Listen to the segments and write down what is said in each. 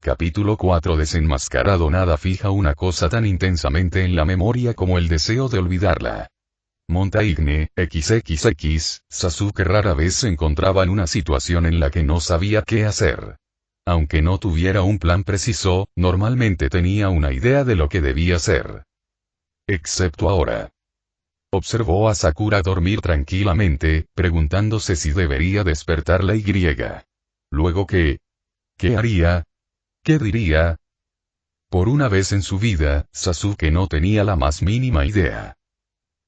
Capítulo 4 Desenmascarado. Nada fija una cosa tan intensamente en la memoria como el deseo de olvidarla. Montaigne, XXX, Sasuke rara vez se encontraba en una situación en la que no sabía qué hacer. Aunque no tuviera un plan preciso, normalmente tenía una idea de lo que debía hacer. Excepto ahora. Observó a Sakura dormir tranquilamente, preguntándose si debería despertarla y. Luego ¿qué haría? ¿Qué diría? Por una vez en su vida, Sasuke no tenía la más mínima idea.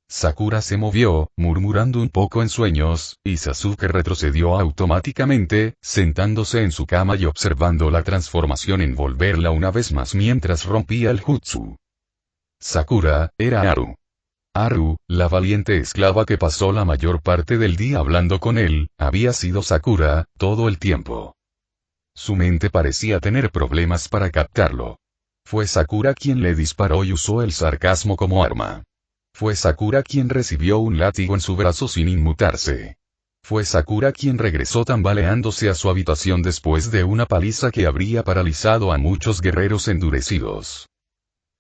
Sakura se movió, murmurando un poco en sueños, y Sasuke retrocedió automáticamente, sentándose en su cama y observando la transformación envolverla una vez más mientras rompía el jutsu. Sakura, era Haru. Haru, la valiente esclava que pasó la mayor parte del día hablando con él, había sido Sakura, todo el tiempo. Su mente parecía tener problemas para captarlo. Fue Sakura quien le disparó y usó el sarcasmo como arma. Fue Sakura quien recibió un látigo en su brazo sin inmutarse. Fue Sakura quien regresó tambaleándose a su habitación después de una paliza que habría paralizado a muchos guerreros endurecidos.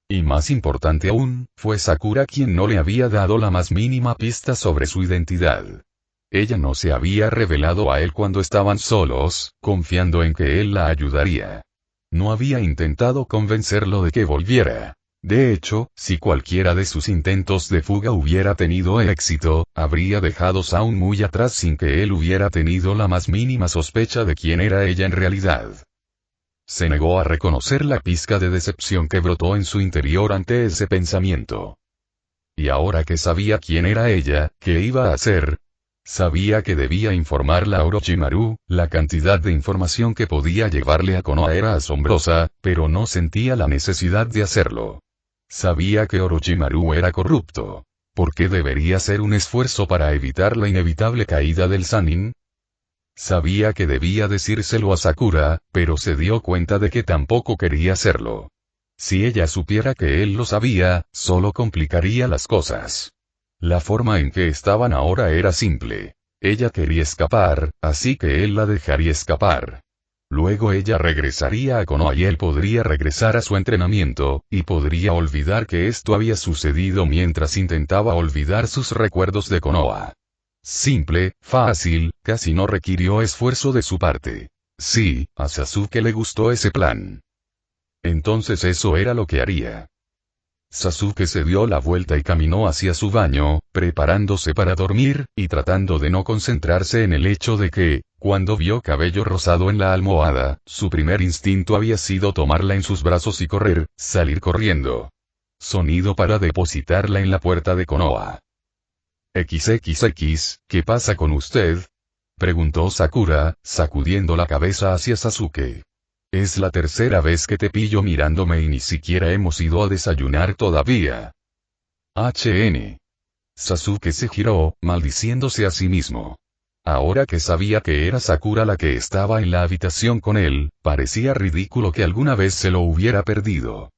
Y más importante aún, fue Sakura quien no le había dado la más mínima pista sobre su identidad. Ella no se había revelado a él cuando estaban solos, confiando en que él la ayudaría. No había intentado convencerlo de que volviera. De hecho, si cualquiera de sus intentos de fuga hubiera tenido éxito, habría dejado Zaun muy atrás sin que él hubiera tenido la más mínima sospecha de quién era ella en realidad. Se negó a reconocer la pizca de decepción que brotó en su interior ante ese pensamiento. Y ahora que sabía quién era ella, ¿qué iba a hacer? Sabía que debía informarla a Orochimaru, la cantidad de información que podía llevarle a Konoha era asombrosa, pero no sentía la necesidad de hacerlo. Sabía que Orochimaru era corrupto. ¿Por qué debería hacer un esfuerzo para evitar la inevitable caída del Sannin? Sabía que debía decírselo a Sakura, pero se dio cuenta de que tampoco quería hacerlo. Si ella supiera que él lo sabía, solo complicaría las cosas. La forma en que estaban ahora era simple. Ella quería escapar, así que él la dejaría escapar. Luego ella regresaría a Konoha y él podría regresar a su entrenamiento, y podría olvidar que esto había sucedido mientras intentaba olvidar sus recuerdos de Konoha. Simple, fácil, casi no requirió esfuerzo de su parte. Sí, a Sasuke le gustó ese plan. Entonces eso era lo que haría. Sasuke se dio la vuelta y caminó hacia su baño, preparándose para dormir, y tratando de no concentrarse en el hecho de que, cuando vio cabello rosado en la almohada, su primer instinto había sido tomarla en sus brazos y correr, salir corriendo. Sonido para depositarla en la puerta de Konoha. XXX, ¿qué pasa con usted? Preguntó Sakura, sacudiendo la cabeza hacia Sasuke. Es la tercera vez que te pillo mirándome y ni siquiera hemos ido a desayunar todavía. Sasuke se giró, maldiciéndose a sí mismo. Ahora que sabía que era Sakura la que estaba en la habitación con él, parecía ridículo que alguna vez se lo hubiera perdido.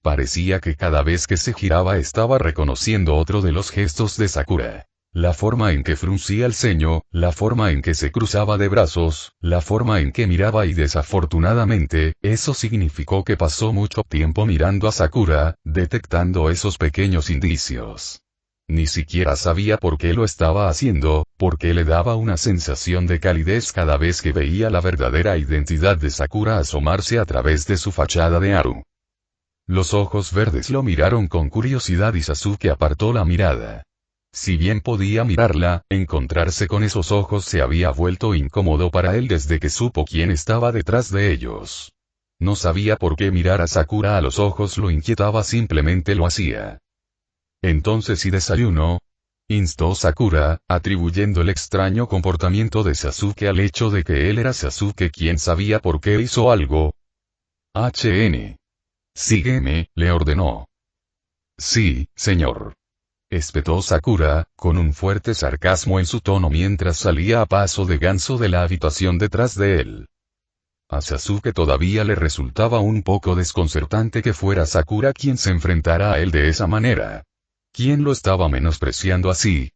Parecía que cada vez que se giraba estaba reconociendo otro de los gestos de Sakura. La forma en que fruncía el ceño, la forma en que se cruzaba de brazos, la forma en que miraba y desafortunadamente, eso significó que pasó mucho tiempo mirando a Sakura, detectando esos pequeños indicios. Ni siquiera sabía por qué lo estaba haciendo, porque le daba una sensación de calidez cada vez que veía la verdadera identidad de Sakura asomarse a través de su fachada de Haru. Los ojos verdes lo miraron con curiosidad y Sasuke apartó la mirada. Si bien podía mirarla, encontrarse con esos ojos se había vuelto incómodo para él desde que supo quién estaba detrás de ellos. No sabía por qué mirar a Sakura a los ojos lo inquietaba, simplemente lo hacía. Entonces ¿y desayuno? Instó Sakura, atribuyendo el extraño comportamiento de Sasuke al hecho de que él era Sasuke quien sabía por qué hizo algo. Sígueme, le ordenó. Sí, señor. Espetó Sakura, con un fuerte sarcasmo en su tono mientras salía a paso de ganso de la habitación detrás de él. A Sasuke todavía le resultaba un poco desconcertante que fuera Sakura quien se enfrentara a él de esa manera. ¿Quién lo estaba menospreciando así?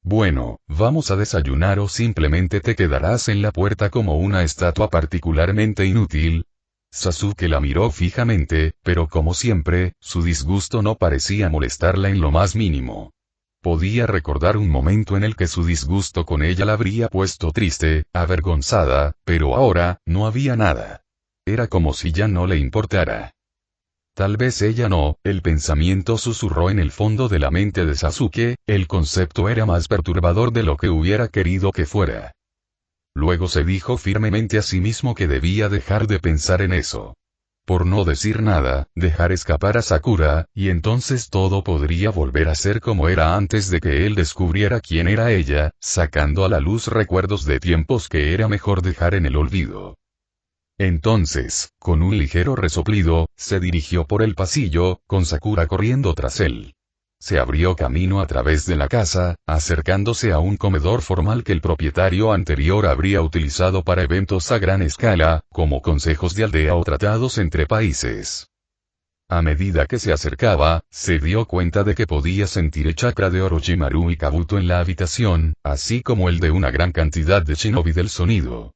Bueno, ¿vamos a desayunar o simplemente te quedarás en la puerta como una estatua particularmente inútil? Sasuke la miró fijamente, pero como siempre, su disgusto no parecía molestarla en lo más mínimo. Podía recordar un momento en el que su disgusto con ella la habría puesto triste, avergonzada, pero ahora, no había nada. Era como si ya no le importara. Tal vez ella no, el pensamiento susurró en el fondo de la mente de Sasuke, el concepto era más perturbador de lo que hubiera querido que fuera. Luego se dijo firmemente a sí mismo que debía dejar de pensar en eso. Por no decir nada, dejar escapar a Sakura, y entonces todo podría volver a ser como era antes de que él descubriera quién era ella, sacando a la luz recuerdos de tiempos que era mejor dejar en el olvido. Entonces, con un ligero resoplido, se dirigió por el pasillo, con Sakura corriendo tras él. Se abrió camino a través de la casa, acercándose a un comedor formal que el propietario anterior habría utilizado para eventos a gran escala, como consejos de aldea o tratados entre países. A medida que se acercaba, se dio cuenta de que podía sentir el chakra de Orochimaru y Kabuto en la habitación, así como el de una gran cantidad de shinobi del sonido.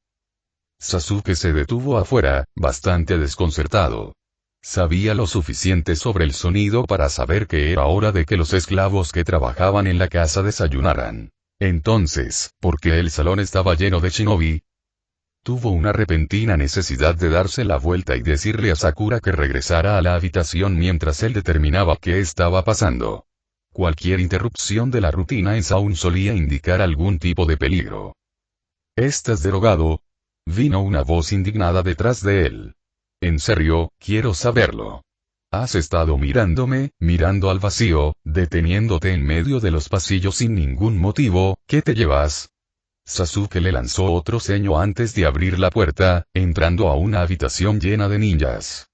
Sasuke se detuvo afuera, bastante desconcertado. Sabía lo suficiente sobre el sonido para saber que era hora de que los esclavos que trabajaban en la casa desayunaran. Entonces, ¿por qué el salón estaba lleno de shinobi? Tuvo una repentina necesidad de darse la vuelta y decirle a Sakura que regresara a la habitación mientras él determinaba qué estaba pasando. Cualquier interrupción de la rutina en Zaun solía indicar algún tipo de peligro. ¿Estás drogado? Vino una voz indignada detrás de él. En serio, quiero saberlo. Has estado mirándome, mirando al vacío, deteniéndote en medio de los pasillos sin ningún motivo, ¿qué te llevas? Sasuke le lanzó otro ceño antes de abrir la puerta, entrando a una habitación llena de ninjas.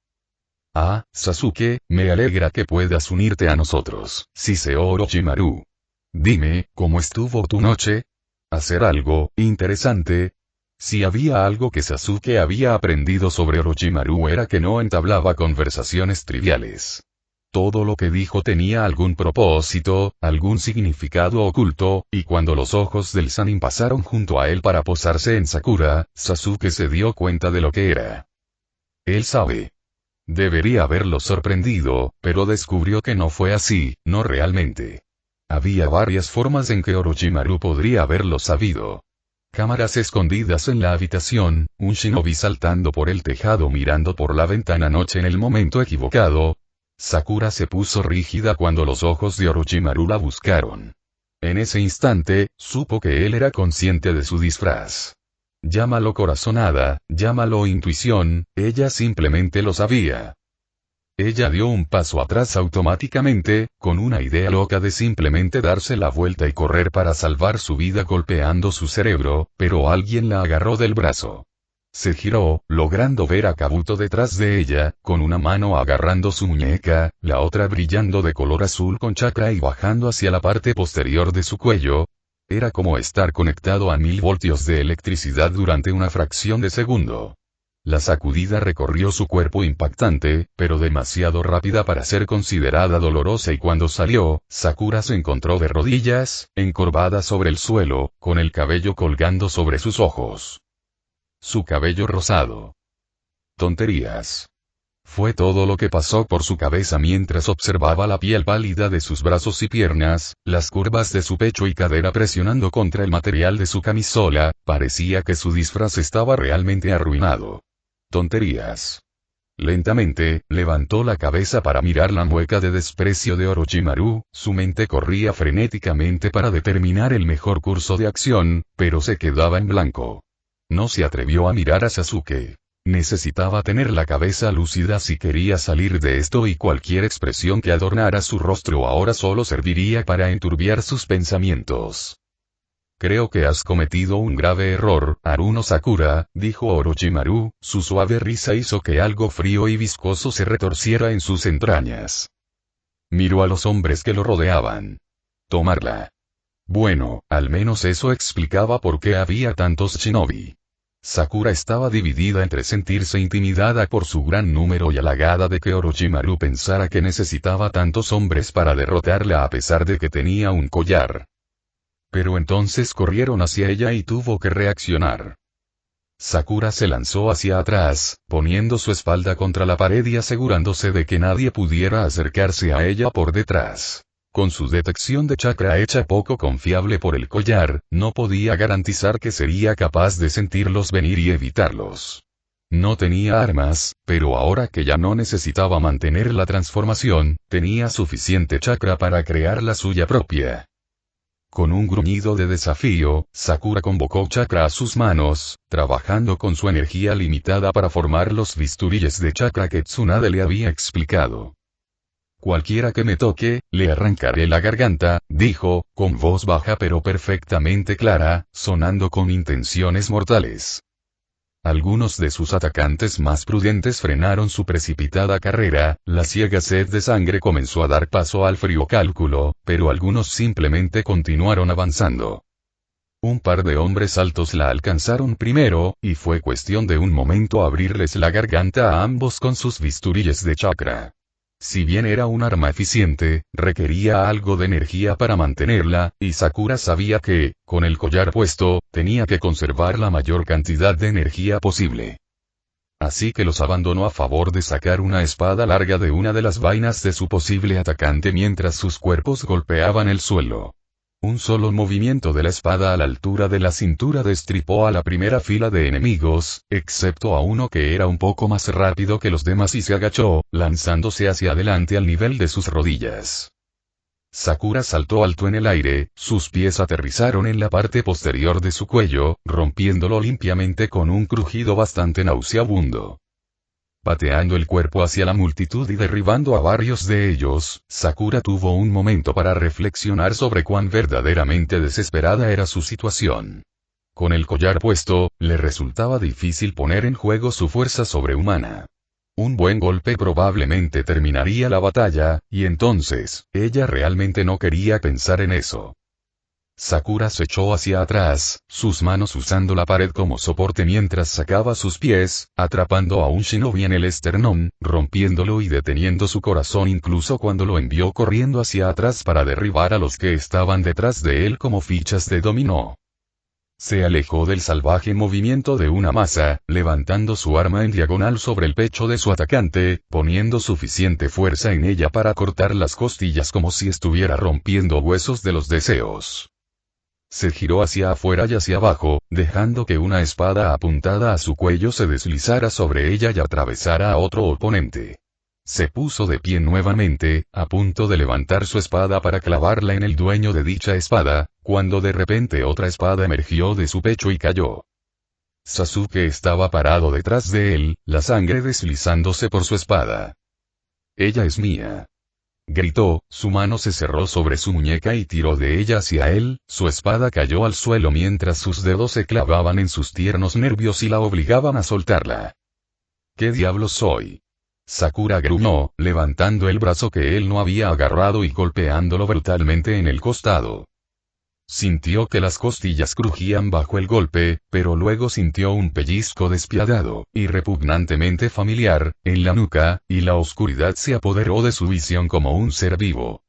Ah, Sasuke, me alegra que puedas unirte a nosotros, siseó Orochimaru. Dime, ¿cómo estuvo tu noche? ¿Hacer algo interesante? Si había algo que Sasuke había aprendido sobre Orochimaru era que no entablaba conversaciones triviales. Todo lo que dijo tenía algún propósito, algún significado oculto, y cuando los ojos del Sannin pasaron junto a él para posarse en Sakura, Sasuke se dio cuenta de lo que era. Él sabe. Debería haberlo sorprendido, pero descubrió que no fue así, no realmente. Había varias formas en que Orochimaru podría haberlo sabido. Cámaras escondidas en la habitación, un shinobi saltando por el tejado mirando por la ventana noche en el momento equivocado. Sakura se puso rígida cuando los ojos de Orochimaru la buscaron. En ese instante, supo que él era consciente de su disfraz. Llámalo corazonada, llámalo intuición, ella simplemente lo sabía. Ella dio un paso atrás automáticamente, con una idea loca de simplemente darse la vuelta y correr para salvar su vida golpeando su cerebro, pero alguien la agarró del brazo. Se giró, logrando ver a Kabuto detrás de ella, con una mano agarrando su muñeca, la otra brillando de color azul con chakra y bajando hacia la parte posterior de su cuello. Era como estar conectado a 1000 voltios de electricidad durante una fracción de segundo. La sacudida recorrió su cuerpo impactante, pero demasiado rápida para ser considerada dolorosa y cuando salió, Sakura se encontró de rodillas, encorvada sobre el suelo, con el cabello colgando sobre sus ojos. Su cabello rosado. Tonterías. Fue todo lo que pasó por su cabeza mientras observaba la piel pálida de sus brazos y piernas, las curvas de su pecho y cadera presionando contra el material de su camisola, parecía que su disfraz estaba realmente arruinado. Tonterías. Lentamente, levantó la cabeza para mirar la mueca de desprecio de Orochimaru, su mente corría frenéticamente para determinar el mejor curso de acción, pero se quedaba en blanco. No se atrevió a mirar a Sasuke. Necesitaba tener la cabeza lúcida si quería salir de esto y cualquier expresión que adornara su rostro ahora solo serviría para enturbiar sus pensamientos. Creo que has cometido un grave error, Haruno Sakura, dijo Orochimaru, su suave risa hizo que algo frío y viscoso se retorciera en sus entrañas. Miró a los hombres que lo rodeaban. Tomarla. Bueno, al menos eso explicaba por qué había tantos shinobi. Sakura estaba dividida entre sentirse intimidada por su gran número y halagada de que Orochimaru pensara que necesitaba tantos hombres para derrotarla a pesar de que tenía un collar. Pero entonces corrieron hacia ella y tuvo que reaccionar. Sakura se lanzó hacia atrás, poniendo su espalda contra la pared y asegurándose de que nadie pudiera acercarse a ella por detrás. Con su detección de chakra hecha poco confiable por el collar, no podía garantizar que sería capaz de sentirlos venir y evitarlos. No tenía armas, pero ahora que ya no necesitaba mantener la transformación, tenía suficiente chakra para crear la suya propia. Con un gruñido de desafío, Sakura convocó chakra a sus manos, trabajando con su energía limitada para formar los bisturíes de chakra que Tsunade le había explicado. Cualquiera que me toque, le arrancaré la garganta, dijo, con voz baja pero perfectamente clara, sonando con intenciones mortales. Algunos de sus atacantes más prudentes frenaron su precipitada carrera, la ciega sed de sangre comenzó a dar paso al frío cálculo, pero algunos simplemente continuaron avanzando. Un par de hombres altos la alcanzaron primero, y fue cuestión de un momento abrirles la garganta a ambos con sus bisturíes de chakra. Si bien era un arma eficiente, requería algo de energía para mantenerla, y Sakura sabía que, con el collar puesto, tenía que conservar la mayor cantidad de energía posible. Así que los abandonó a favor de sacar una espada larga de una de las vainas de su posible atacante mientras sus cuerpos golpeaban el suelo. Un solo movimiento de la espada a la altura de la cintura destripó a la primera fila de enemigos, excepto a uno que era un poco más rápido que los demás y se agachó, lanzándose hacia adelante al nivel de sus rodillas. Sakura saltó alto en el aire, sus pies aterrizaron en la parte posterior de su cuello, rompiéndolo limpiamente con un crujido bastante nauseabundo. Pateando el cuerpo hacia la multitud y derribando a varios de ellos, Sakura tuvo un momento para reflexionar sobre cuán verdaderamente desesperada era su situación. Con el collar puesto, le resultaba difícil poner en juego su fuerza sobrehumana. Un buen golpe probablemente terminaría la batalla, y entonces, ella realmente no quería pensar en eso. Sakura se echó hacia atrás, sus manos usando la pared como soporte mientras sacaba sus pies, atrapando a un shinobi en el esternón, rompiéndolo y deteniendo su corazón incluso cuando lo envió corriendo hacia atrás para derribar a los que estaban detrás de él como fichas de dominó. Se alejó del salvaje movimiento de una masa, levantando su arma en diagonal sobre el pecho de su atacante, poniendo suficiente fuerza en ella para cortar las costillas como si estuviera rompiendo huesos de los deseos. Se giró hacia afuera y hacia abajo, dejando que una espada apuntada a su cuello se deslizara sobre ella y atravesara a otro oponente. Se puso de pie nuevamente, a punto de levantar su espada para clavarla en el dueño de dicha espada, cuando de repente otra espada emergió de su pecho y cayó. Sasuke estaba parado detrás de él, la sangre deslizándose por su espada. «Ella es mía», gritó, su mano se cerró sobre su muñeca y tiró de ella hacia él, su espada cayó al suelo mientras sus dedos se clavaban en sus tiernos nervios y la obligaban a soltarla. «¿Qué diablos soy?», Sakura gruñó, levantando el brazo que él no había agarrado y golpeándolo brutalmente en el costado. Sintió que las costillas crujían bajo el golpe, pero luego sintió un pellizco despiadado, y repugnantemente familiar, en la nuca, y la oscuridad se apoderó de su visión como un ser vivo.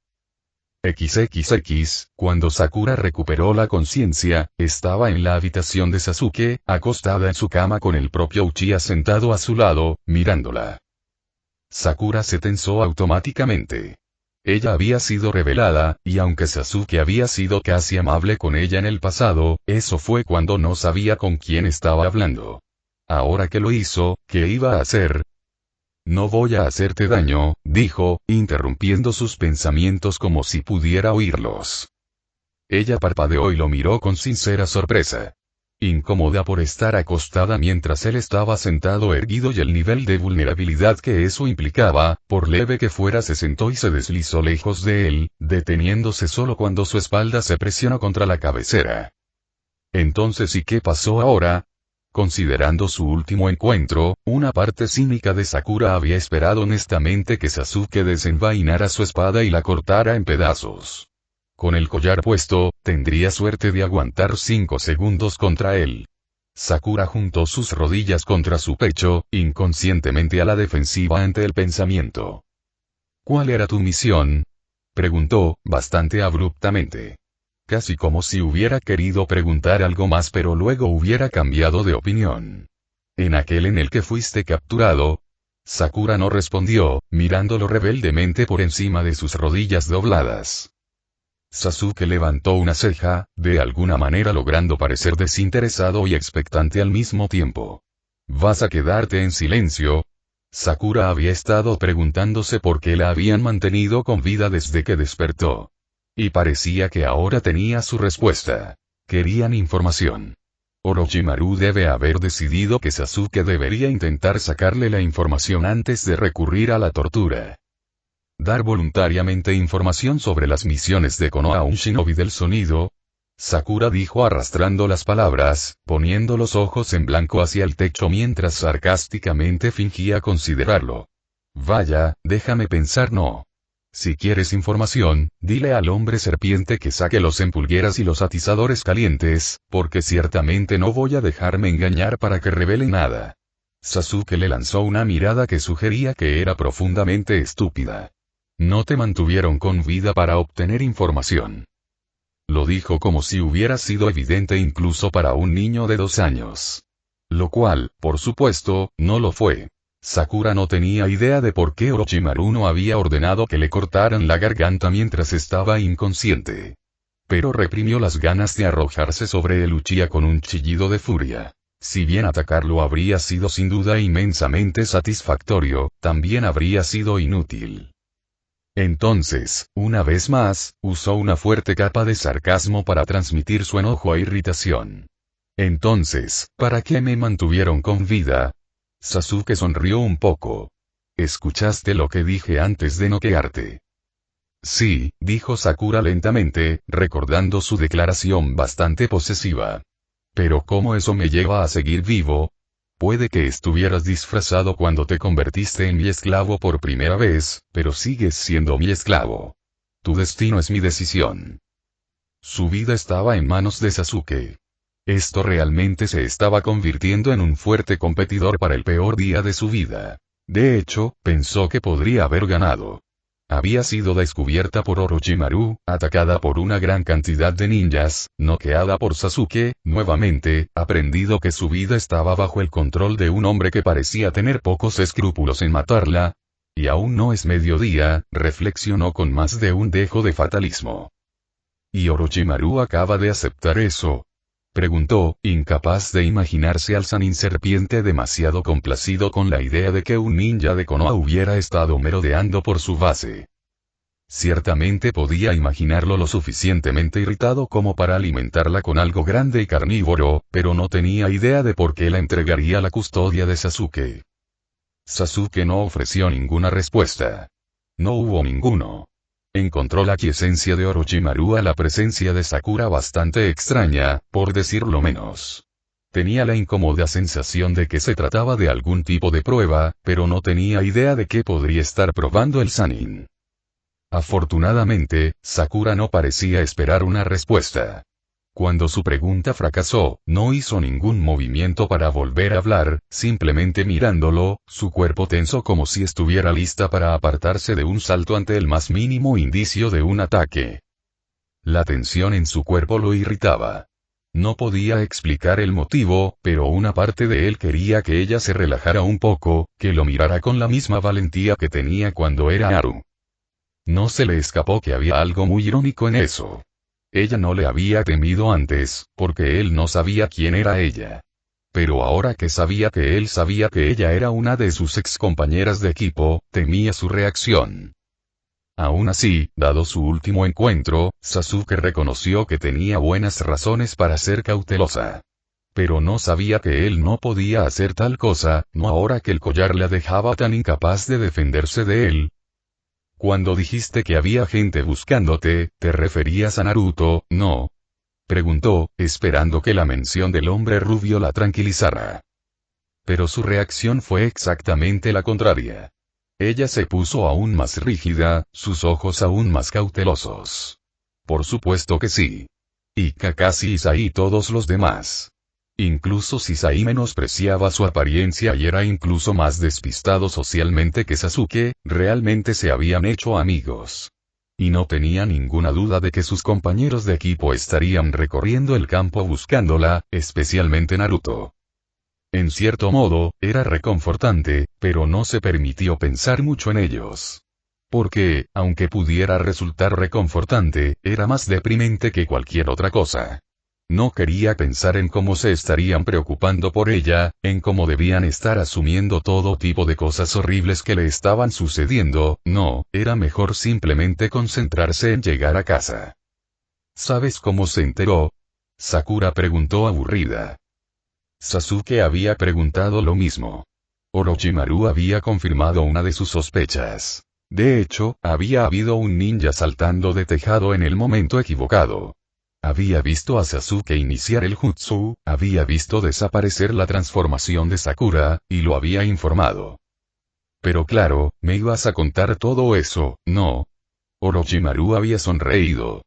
XXX, cuando Sakura recuperó la conciencia, estaba en la habitación de Sasuke, acostada en su cama con el propio Uchiha sentado a su lado, mirándola. Sakura se tensó automáticamente. Ella había sido revelada, y aunque Sasuke había sido casi amable con ella en el pasado, eso fue cuando no sabía con quién estaba hablando. Ahora que lo hizo, ¿qué iba a hacer? «No voy a hacerte daño», dijo, interrumpiendo sus pensamientos como si pudiera oírlos. Ella parpadeó y lo miró con sincera sorpresa. Incómoda por estar acostada mientras él estaba sentado erguido y el nivel de vulnerabilidad que eso implicaba, por leve que fuera se sentó y se deslizó lejos de él, deteniéndose solo cuando su espalda se presionó contra la cabecera. Entonces ¿y qué pasó ahora? Considerando su último encuentro, una parte cínica de Sakura había esperado honestamente que Sasuke desenvainara su espada y la cortara en pedazos. Con el collar puesto, tendría suerte de aguantar 5 segundos contra él. Sakura juntó sus rodillas contra su pecho, inconscientemente a la defensiva ante el pensamiento. «¿Cuál era tu misión?», preguntó, bastante abruptamente. casi como si hubiera querido preguntar algo más pero luego hubiera cambiado de opinión. ¿En aquel en el que fuiste capturado? Sakura no respondió, mirándolo rebeldemente por encima de sus rodillas dobladas. Sasuke levantó una ceja, de alguna manera logrando parecer desinteresado y expectante al mismo tiempo. ¿Vas a quedarte en silencio? Sakura había estado preguntándose por qué la habían mantenido con vida desde que despertó. Y parecía que ahora tenía su respuesta. Querían información. Orochimaru debe haber decidido que Sasuke debería intentar sacarle la información antes de recurrir a la tortura. Dar voluntariamente información sobre las misiones de Konoha a un shinobi del sonido. Sakura dijo arrastrando las palabras, poniendo los ojos en blanco hacia el techo mientras sarcásticamente fingía considerarlo. Vaya, déjame pensar no. Si quieres información, dile al hombre serpiente que saque los empulgueras y los atizadores calientes, porque ciertamente no voy a dejarme engañar para que revele nada. Sasuke le lanzó una mirada que sugería que era profundamente estúpida. No te mantuvieron con vida para obtener información. Lo dijo como si hubiera sido evidente incluso para un niño de 2 años. Lo cual, por supuesto, no lo fue. Sakura no tenía idea de por qué Orochimaru no había ordenado que le cortaran la garganta mientras estaba inconsciente. Pero reprimió las ganas de arrojarse sobre el Uchiha con un chillido de furia. Si bien atacarlo habría sido sin duda inmensamente satisfactorio, también habría sido inútil. Entonces, una vez más, usó una fuerte capa de sarcasmo para transmitir su enojo e irritación. Entonces, ¿para qué me mantuvieron con vida? Sasuke sonrió un poco. ¿Escuchaste lo que dije antes de noquearte? Sí, dijo Sakura lentamente, recordando su declaración bastante posesiva. Pero ¿cómo eso me lleva a seguir vivo? Puede que estuvieras disfrazado cuando te convertiste en mi esclavo por primera vez, pero sigues siendo mi esclavo. Tu destino es mi decisión. Su vida estaba en manos de Sasuke. Esto realmente se estaba convirtiendo en un fuerte competidor para el peor día de su vida. De hecho, pensó que podría haber ganado. Había sido descubierta por Orochimaru, atacada por una gran cantidad de ninjas, noqueada por Sasuke, nuevamente, aprendido que su vida estaba bajo el control de un hombre que parecía tener pocos escrúpulos en matarla. Y aún no es mediodía, reflexionó con más de un dejo de fatalismo. ¿Y Orochimaru acaba de aceptar eso? Preguntó, incapaz de imaginarse al Sannin serpiente demasiado complacido con la idea de que un ninja de Konoha hubiera estado merodeando por su base. Ciertamente podía imaginarlo lo suficientemente irritado como para alimentarla con algo grande y carnívoro, pero no tenía idea de por qué la entregaría a la custodia de Sasuke. Sasuke no ofreció ninguna respuesta. No hubo ninguno. Encontró la quiesencia de Orochimaru a la presencia de Sakura bastante extraña, por decirlo menos. Tenía la incómoda sensación de que se trataba de algún tipo de prueba, pero no tenía idea de qué podría estar probando el Sannin. Afortunadamente, Sakura no parecía esperar una respuesta. Cuando su pregunta fracasó, no hizo ningún movimiento para volver a hablar, simplemente mirándolo, su cuerpo tenso como si estuviera lista para apartarse de un salto ante el más mínimo indicio de un ataque. La tensión en su cuerpo lo irritaba. No podía explicar el motivo, pero una parte de él quería que ella se relajara un poco, que lo mirara con la misma valentía que tenía cuando era Haru. No se le escapó que había algo muy irónico en eso. Ella no le había temido antes, porque él no sabía quién era ella. Pero ahora que sabía que él sabía que ella era una de sus excompañeras de equipo, temía su reacción. Aún así, dado su último encuentro, Sasuke reconoció que tenía buenas razones para ser cautelosa. Pero no sabía que él no podía hacer tal cosa, no ahora que el collar la dejaba tan incapaz de defenderse de él. Cuando dijiste que había gente buscándote, ¿te referías a Naruto, no? Preguntó, esperando que la mención del hombre rubio la tranquilizara. Pero su reacción fue exactamente la contraria. Ella se puso aún más rígida, sus ojos aún más cautelosos. Por supuesto que sí. Y Kakashi y todos los demás. Incluso Sasai menospreciaba su apariencia y era incluso más despistado socialmente que Sasuke, realmente se habían hecho amigos. Y no tenía ninguna duda de que sus compañeros de equipo estarían recorriendo el campo buscándola, especialmente Naruto. En cierto modo, era reconfortante, pero no se permitió pensar mucho en ellos. Porque, aunque pudiera resultar reconfortante, era más deprimente que cualquier otra cosa. No quería pensar en cómo se estarían preocupando por ella, en cómo debían estar asumiendo todo tipo de cosas horribles que le estaban sucediendo, no, era mejor simplemente concentrarse en llegar a casa. ¿Sabes cómo se enteró? Sakura preguntó aburrida. Sasuke había preguntado lo mismo. Orochimaru había confirmado una de sus sospechas. De hecho, había habido un ninja saltando de tejado en el momento equivocado. Había visto a Sasuke iniciar el jutsu, había visto desaparecer la transformación de Sakura, y lo había informado. Pero claro, ¿me ibas a contar todo eso, no? Orochimaru había sonreído.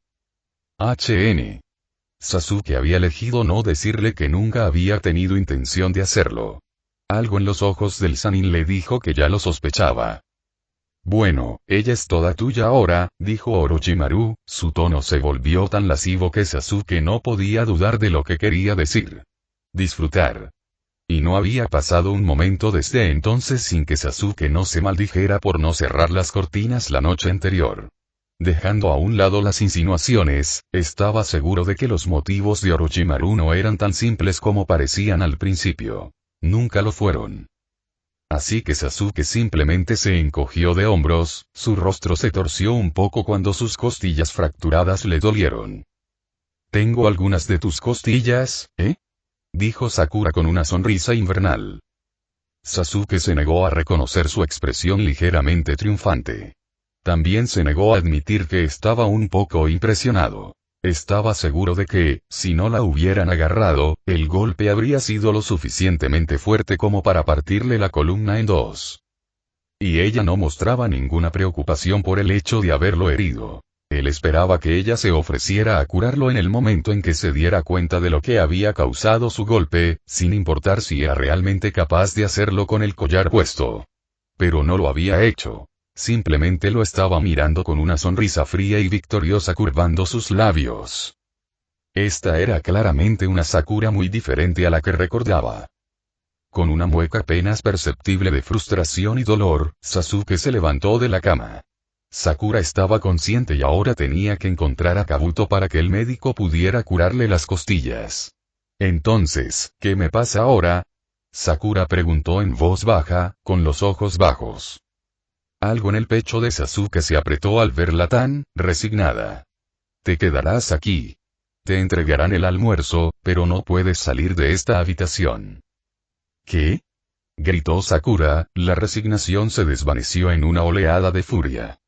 Sasuke había elegido no decirle que nunca había tenido intención de hacerlo. Algo en los ojos del Sannin le dijo que ya lo sospechaba. Bueno, ella es toda tuya ahora, dijo Orochimaru, su tono se volvió tan lascivo que Sasuke no podía dudar de lo que quería decir. Disfrutar. Y no había pasado un momento desde entonces sin que Sasuke no se maldijera por no cerrar las cortinas la noche anterior. Dejando a un lado las insinuaciones, estaba seguro de que los motivos de Orochimaru no eran tan simples como parecían al principio. Nunca lo fueron. Así que Sasuke simplemente se encogió de hombros, su rostro se torció un poco cuando sus costillas fracturadas le dolieron. «¿Tengo algunas de tus costillas, dijo Sakura con una sonrisa invernal. Sasuke se negó a reconocer su expresión ligeramente triunfante. También se negó a admitir que estaba un poco impresionado. Estaba seguro de que, si no la hubieran agarrado, el golpe habría sido lo suficientemente fuerte como para partirle la columna en dos. Y ella no mostraba ninguna preocupación por el hecho de haberlo herido. Él esperaba que ella se ofreciera a curarlo en el momento en que se diera cuenta de lo que había causado su golpe, sin importar si era realmente capaz de hacerlo con el collar puesto. Pero no lo había hecho. Simplemente lo estaba mirando con una sonrisa fría y victoriosa curvando sus labios. Esta era claramente una Sakura muy diferente a la que recordaba. Con una mueca apenas perceptible de frustración y dolor, Sasuke se levantó de la cama. Sakura estaba consciente y ahora tenía que encontrar a Kabuto para que el médico pudiera curarle las costillas. Entonces, ¿qué me pasa ahora? Sakura preguntó en voz baja, con los ojos bajos. Algo en el pecho de Sasuke se apretó al verla tan resignada. Te quedarás aquí. Te entregarán el almuerzo, pero no puedes salir de esta habitación. ¿Qué? Gritó Sakura, la resignación se desvaneció en una oleada de furia.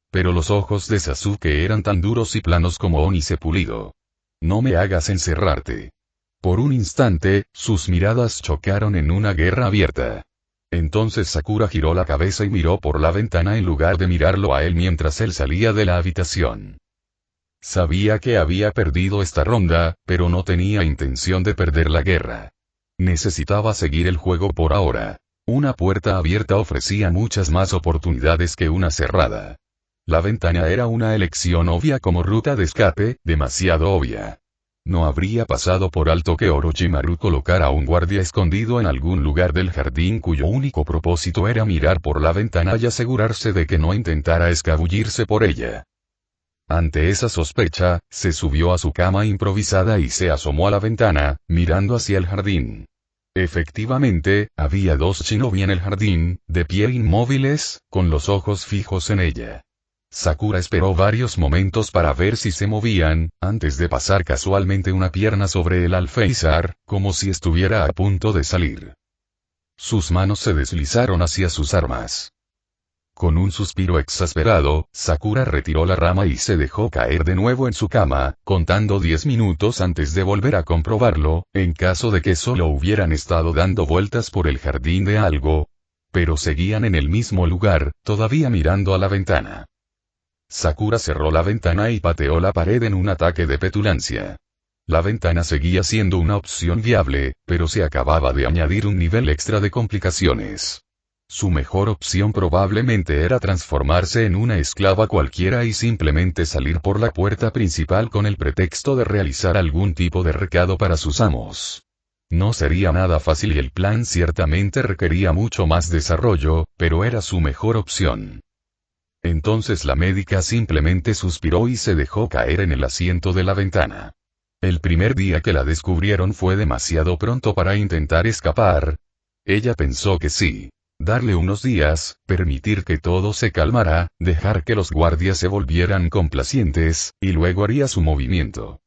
Pero los ojos de Sasuke eran tan duros y planos como ónice pulido. No me hagas encerrarte. Por un instante, sus miradas chocaron en una guerra abierta. Entonces Sakura giró la cabeza y miró por la ventana en lugar de mirarlo a él mientras él salía de la habitación. Sabía que había perdido esta ronda, pero no tenía intención de perder la guerra. Necesitaba seguir el juego por ahora. Una puerta abierta ofrecía muchas más oportunidades que una cerrada. La ventana era una elección obvia como ruta de escape, demasiado obvia. No habría pasado por alto que Orochimaru colocara a un guardia escondido en algún lugar del jardín cuyo único propósito era mirar por la ventana y asegurarse de que no intentara escabullirse por ella. Ante esa sospecha, se subió a su cama improvisada y se asomó a la ventana, mirando hacia el jardín. Efectivamente, había dos shinobi en el jardín, de pie inmóviles, con los ojos fijos en ella. Sakura esperó varios momentos para ver si se movían, antes de pasar casualmente una pierna sobre el alféizar, como si estuviera a punto de salir. Sus manos se deslizaron hacia sus armas. Con un suspiro exasperado, Sakura retiró la rama y se dejó caer de nuevo en su cama, contando 10 minutos antes de volver a comprobarlo, en caso de que solo hubieran estado dando vueltas por el jardín de algo. Pero seguían en el mismo lugar, todavía mirando a la ventana. Sakura cerró la ventana y pateó la pared en un ataque de petulancia. La ventana seguía siendo una opción viable, pero se acababa de añadir un nivel extra de complicaciones. Su mejor opción probablemente era transformarse en una esclava cualquiera y simplemente salir por la puerta principal con el pretexto de realizar algún tipo de recado para sus amos. No sería nada fácil y el plan ciertamente requería mucho más desarrollo, pero era su mejor opción. Entonces la médica simplemente suspiró y se dejó caer en el asiento de la ventana. El primer día que la descubrieron fue demasiado pronto para intentar escapar. Ella pensó que sí. Darle unos días, permitir que todo se calmara, dejar que los guardias se volvieran complacientes, y luego haría su movimiento.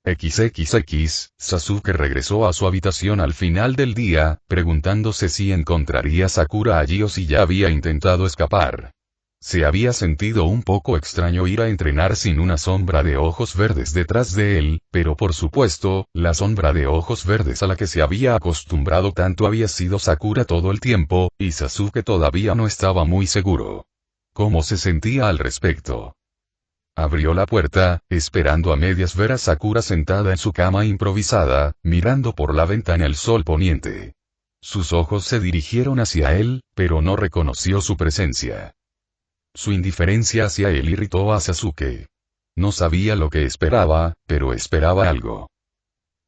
XXX, Sasuke regresó a su habitación al final del día, preguntándose si encontraría a Sakura allí o si ya había intentado escapar. Se había sentido un poco extraño ir a entrenar sin una sombra de ojos verdes detrás de él, pero por supuesto, la sombra de ojos verdes a la que se había acostumbrado tanto había sido Sakura todo el tiempo, y Sasuke todavía no estaba muy seguro. ¿Cómo se sentía al respecto? Abrió la puerta, esperando a medias ver a Sakura sentada en su cama improvisada, mirando por la ventana el sol poniente. Sus ojos se dirigieron hacia él, pero no reconoció su presencia. Su indiferencia hacia él irritó a Sasuke. No sabía lo que esperaba, pero esperaba algo.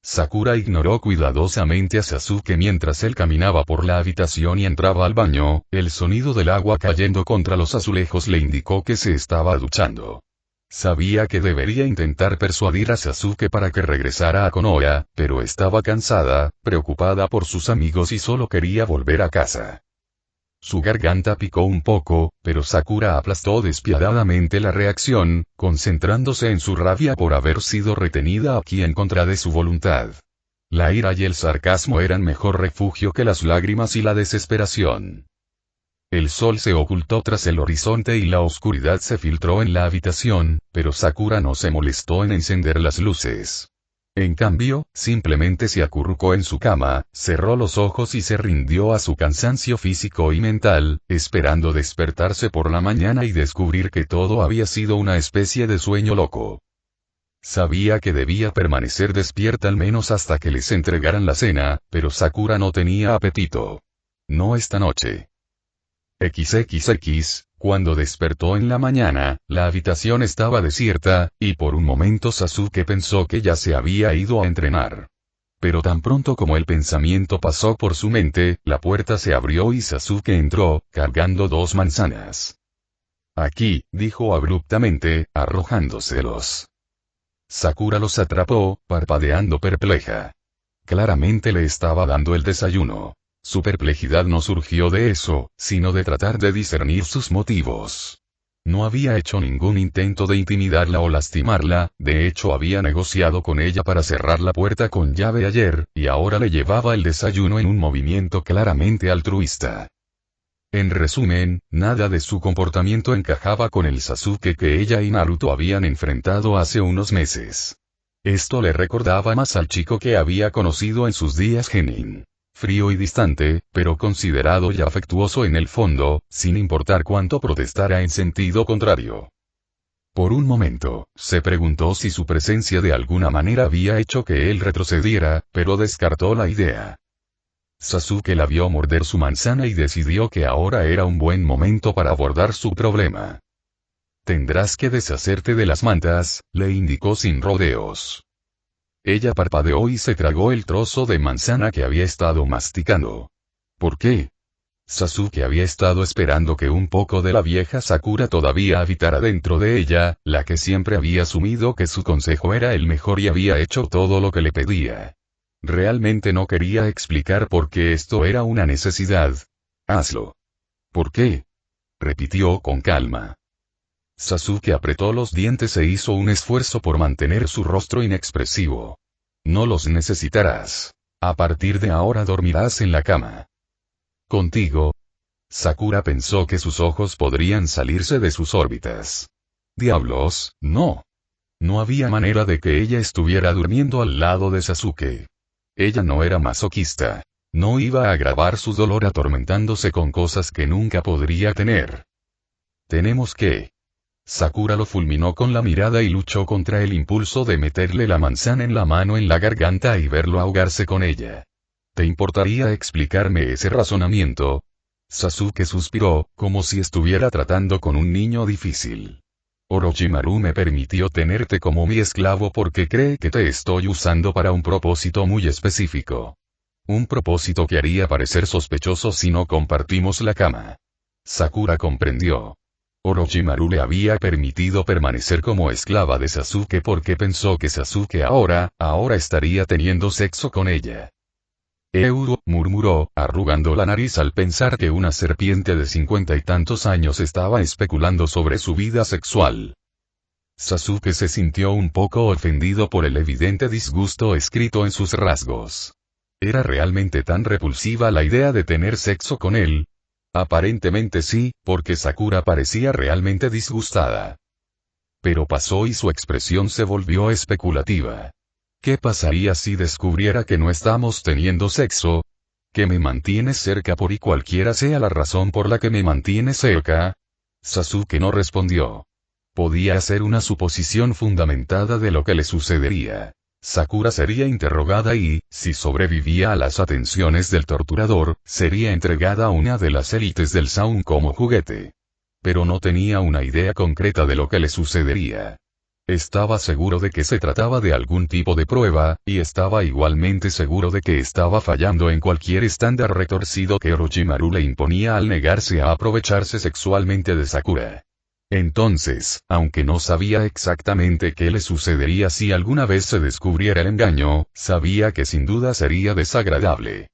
Sakura ignoró cuidadosamente a Sasuke mientras él caminaba por la habitación y entraba al baño, el sonido del agua cayendo contra los azulejos le indicó que se estaba duchando. Sabía que debería intentar persuadir a Sasuke para que regresara a Konoha, pero estaba cansada, preocupada por sus amigos y solo quería volver a casa. Su garganta picó un poco, pero Sakura aplastó despiadadamente la reacción, concentrándose en su rabia por haber sido retenida aquí en contra de su voluntad. La ira y el sarcasmo eran mejor refugio que las lágrimas y la desesperación. El sol se ocultó tras el horizonte y la oscuridad se filtró en la habitación, pero Sakura no se molestó en encender las luces. En cambio, simplemente se acurrucó en su cama, cerró los ojos y se rindió a su cansancio físico y mental, esperando despertarse por la mañana y descubrir que todo había sido una especie de sueño loco. Sabía que debía permanecer despierta al menos hasta que les entregaran la cena, pero Sakura no tenía apetito. No esta noche. XXX, cuando despertó en la mañana, la habitación estaba desierta, y por un momento Sasuke pensó que ya se había ido a entrenar. Pero tan pronto como el pensamiento pasó por su mente, la puerta se abrió y Sasuke entró, cargando 2 manzanas. Aquí, dijo abruptamente, arrojándoselos. Sakura los atrapó, parpadeando perpleja. Claramente le estaba dando el desayuno. Su perplejidad no surgió de eso, sino de tratar de discernir sus motivos. No había hecho ningún intento de intimidarla o lastimarla, de hecho había negociado con ella para cerrar la puerta con llave ayer, y ahora le llevaba el desayuno en un movimiento claramente altruista. En resumen, nada de su comportamiento encajaba con el Sasuke que ella y Naruto habían enfrentado hace unos meses. Esto le recordaba más al chico que había conocido en sus días genin. Frío y distante, pero considerado y afectuoso en el fondo, sin importar cuánto protestara en sentido contrario. Por un momento, se preguntó si su presencia de alguna manera había hecho que él retrocediera, pero descartó la idea. Sasuke la vio morder su manzana y decidió que ahora era un buen momento para abordar su problema. Tendrás que deshacerte de las mantas, le indicó sin rodeos. Ella parpadeó y se tragó el trozo de manzana que había estado masticando. ¿Por qué? Sasuke había estado esperando que un poco de la vieja Sakura todavía habitara dentro de ella, la que siempre había asumido que su consejo era el mejor y había hecho todo lo que le pedía. Realmente no quería explicar por qué esto era una necesidad. Hazlo. ¿Por qué? Repitió con calma. Sasuke apretó los dientes e hizo un esfuerzo por mantener su rostro inexpresivo. No los necesitarás. A partir de ahora dormirás en la cama. ¿Contigo? Sakura pensó que sus ojos podrían salirse de sus órbitas. Diablos, no. No había manera de que ella estuviera durmiendo al lado de Sasuke. Ella no era masoquista. No iba a agravar su dolor atormentándose con cosas que nunca podría tener. Tenemos que... Sakura lo fulminó con la mirada y luchó contra el impulso de meterle la manzana en la mano en la garganta y verlo ahogarse con ella. ¿Te importaría explicarme ese razonamiento? Sasuke suspiró, como si estuviera tratando con un niño difícil. Orochimaru me permitió tenerte como mi esclavo porque cree que te estoy usando para un propósito muy específico. Un propósito que haría parecer sospechoso si no compartimos la cama. Sakura comprendió. Orochimaru le había permitido permanecer como esclava de Sasuke porque pensó que Sasuke ahora estaría teniendo sexo con ella. Murmuró, arrugando la nariz al pensar que una serpiente de 50 y tantos años estaba especulando sobre su vida sexual. Sasuke se sintió un poco ofendido por el evidente disgusto escrito en sus rasgos. ¿Era realmente tan repulsiva la idea de tener sexo con él? Aparentemente sí, porque Sakura parecía realmente disgustada. Pero pasó y su expresión se volvió especulativa. ¿Qué pasaría si descubriera que no estamos teniendo sexo? ¿Que me mantienes cerca por y cualquiera sea la razón por la que me mantienes cerca? Sasuke no respondió. Podía hacer una suposición fundamentada de lo que le sucedería. Sakura sería interrogada y, si sobrevivía a las atenciones del torturador, sería entregada a una de las élites del Zaun como juguete. Pero no tenía una idea concreta de lo que le sucedería. Estaba seguro de que se trataba de algún tipo de prueba, y estaba igualmente seguro de que estaba fallando en cualquier estándar retorcido que Orochimaru le imponía al negarse a aprovecharse sexualmente de Sakura. Entonces, aunque no sabía exactamente qué le sucedería si alguna vez se descubriera el engaño, sabía que sin duda sería desagradable.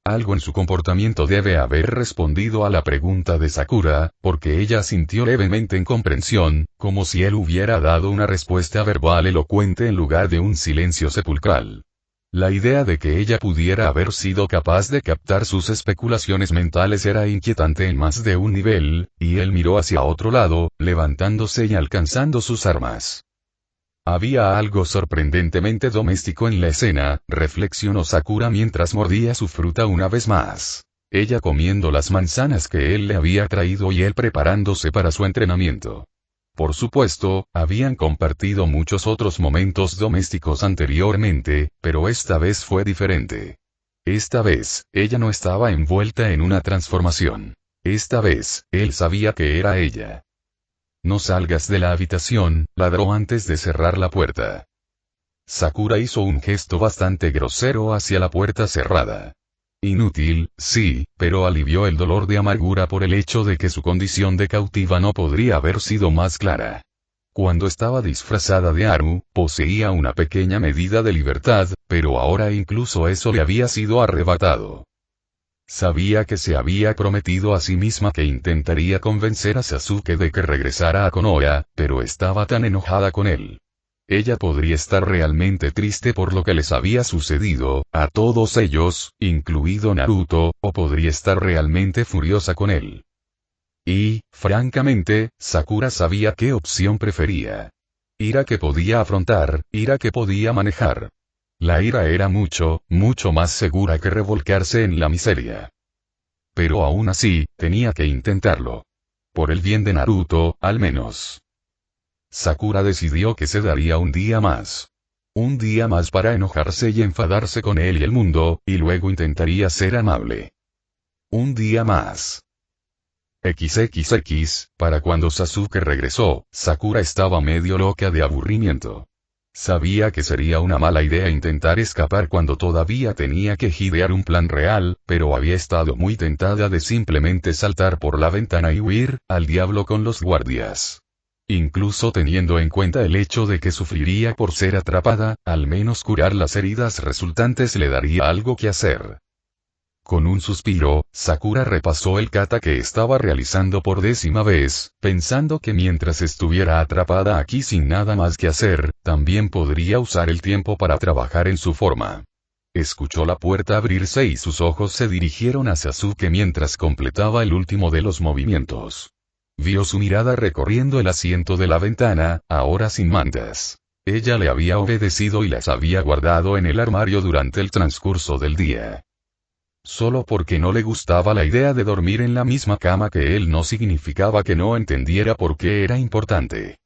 Algo en su comportamiento debe haber respondido a la pregunta de Sakura, porque ella sintió levemente en comprensión, como si él hubiera dado una respuesta verbal elocuente en lugar de un silencio sepulcral. La idea de que ella pudiera haber sido capaz de captar sus especulaciones mentales era inquietante en más de un nivel, y él miró hacia otro lado, levantándose y alcanzando sus armas. Había algo sorprendentemente doméstico en la escena, reflexionó Sakura mientras mordía su fruta una vez más. Ella comiendo las manzanas que él le había traído y él preparándose para su entrenamiento. Por supuesto, habían compartido muchos otros momentos domésticos anteriormente, pero esta vez fue diferente. Esta vez, ella no estaba envuelta en una transformación. Esta vez, él sabía que era ella. No salgas de la habitación, ladró antes de cerrar la puerta. Sakura hizo un gesto bastante grosero hacia la puerta cerrada. Inútil, sí, pero alivió el dolor de amargura por el hecho de que su condición de cautiva no podría haber sido más clara. Cuando estaba disfrazada de Haru, poseía una pequeña medida de libertad, pero ahora incluso eso le había sido arrebatado. Sabía que se había prometido a sí misma que intentaría convencer a Sasuke de que regresara a Konoha, pero estaba tan enojada con él. Ella podría estar realmente triste por lo que les había sucedido, a todos ellos, incluido Naruto, o podría estar realmente furiosa con él. Y, francamente, Sakura sabía qué opción prefería. Ira que podía afrontar, ira que podía manejar. La ira era mucho más segura que revolcarse en la miseria. Pero aún así, tenía que intentarlo. Por el bien de Naruto, al menos. Sakura decidió que se daría un día más. Un día más para enojarse y enfadarse con él y el mundo, y luego intentaría ser amable. Un día más. XXX, para cuando Sasuke regresó, Sakura estaba medio loca de aburrimiento. Sabía que sería una mala idea intentar escapar cuando todavía tenía que idear un plan real, pero había estado muy tentada de simplemente saltar por la ventana y huir, al diablo con los guardias. Incluso teniendo en cuenta el hecho de que sufriría por ser atrapada, al menos curar las heridas resultantes le daría algo que hacer. Con un suspiro, Sakura repasó el kata que estaba realizando por 10ª vez, pensando que mientras estuviera atrapada aquí sin nada más que hacer, también podría usar el tiempo para trabajar en su forma. Escuchó la puerta abrirse y sus ojos se dirigieron a Sasuke mientras completaba el último de los movimientos. Vio su mirada recorriendo el asiento de la ventana, ahora sin mantas. Ella le había obedecido y las había guardado en el armario durante el transcurso del día. Solo porque no le gustaba la idea de dormir en la misma cama que él no significaba que no entendiera por qué era importante.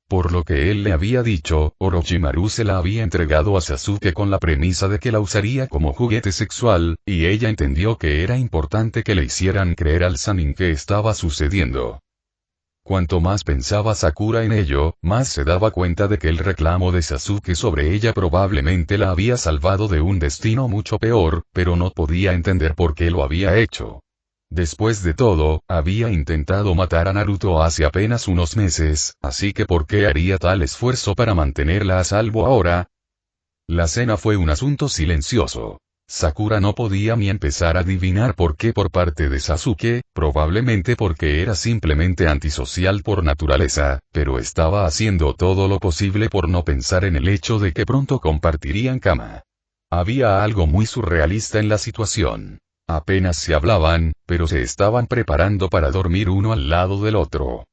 Por lo que él le había dicho, Orochimaru se la había entregado a Sasuke con la premisa de que la usaría como juguete sexual, y ella entendió que era importante que le hicieran creer al Sannin que estaba sucediendo. Cuanto más pensaba Sakura en ello, más se daba cuenta de que el reclamo de Sasuke sobre ella probablemente la había salvado de un destino mucho peor, pero no podía entender por qué lo había hecho. Después de todo, había intentado matar a Naruto hace apenas unos meses, así que ¿por qué haría tal esfuerzo para mantenerla a salvo ahora? La cena fue un asunto silencioso. Sakura no podía ni empezar a adivinar por qué por parte de Sasuke, probablemente porque era simplemente antisocial por naturaleza, pero estaba haciendo todo lo posible por no pensar en el hecho de que pronto compartirían cama. Había algo muy surrealista en la situación. Apenas se hablaban, pero se estaban preparando para dormir uno al lado del otro.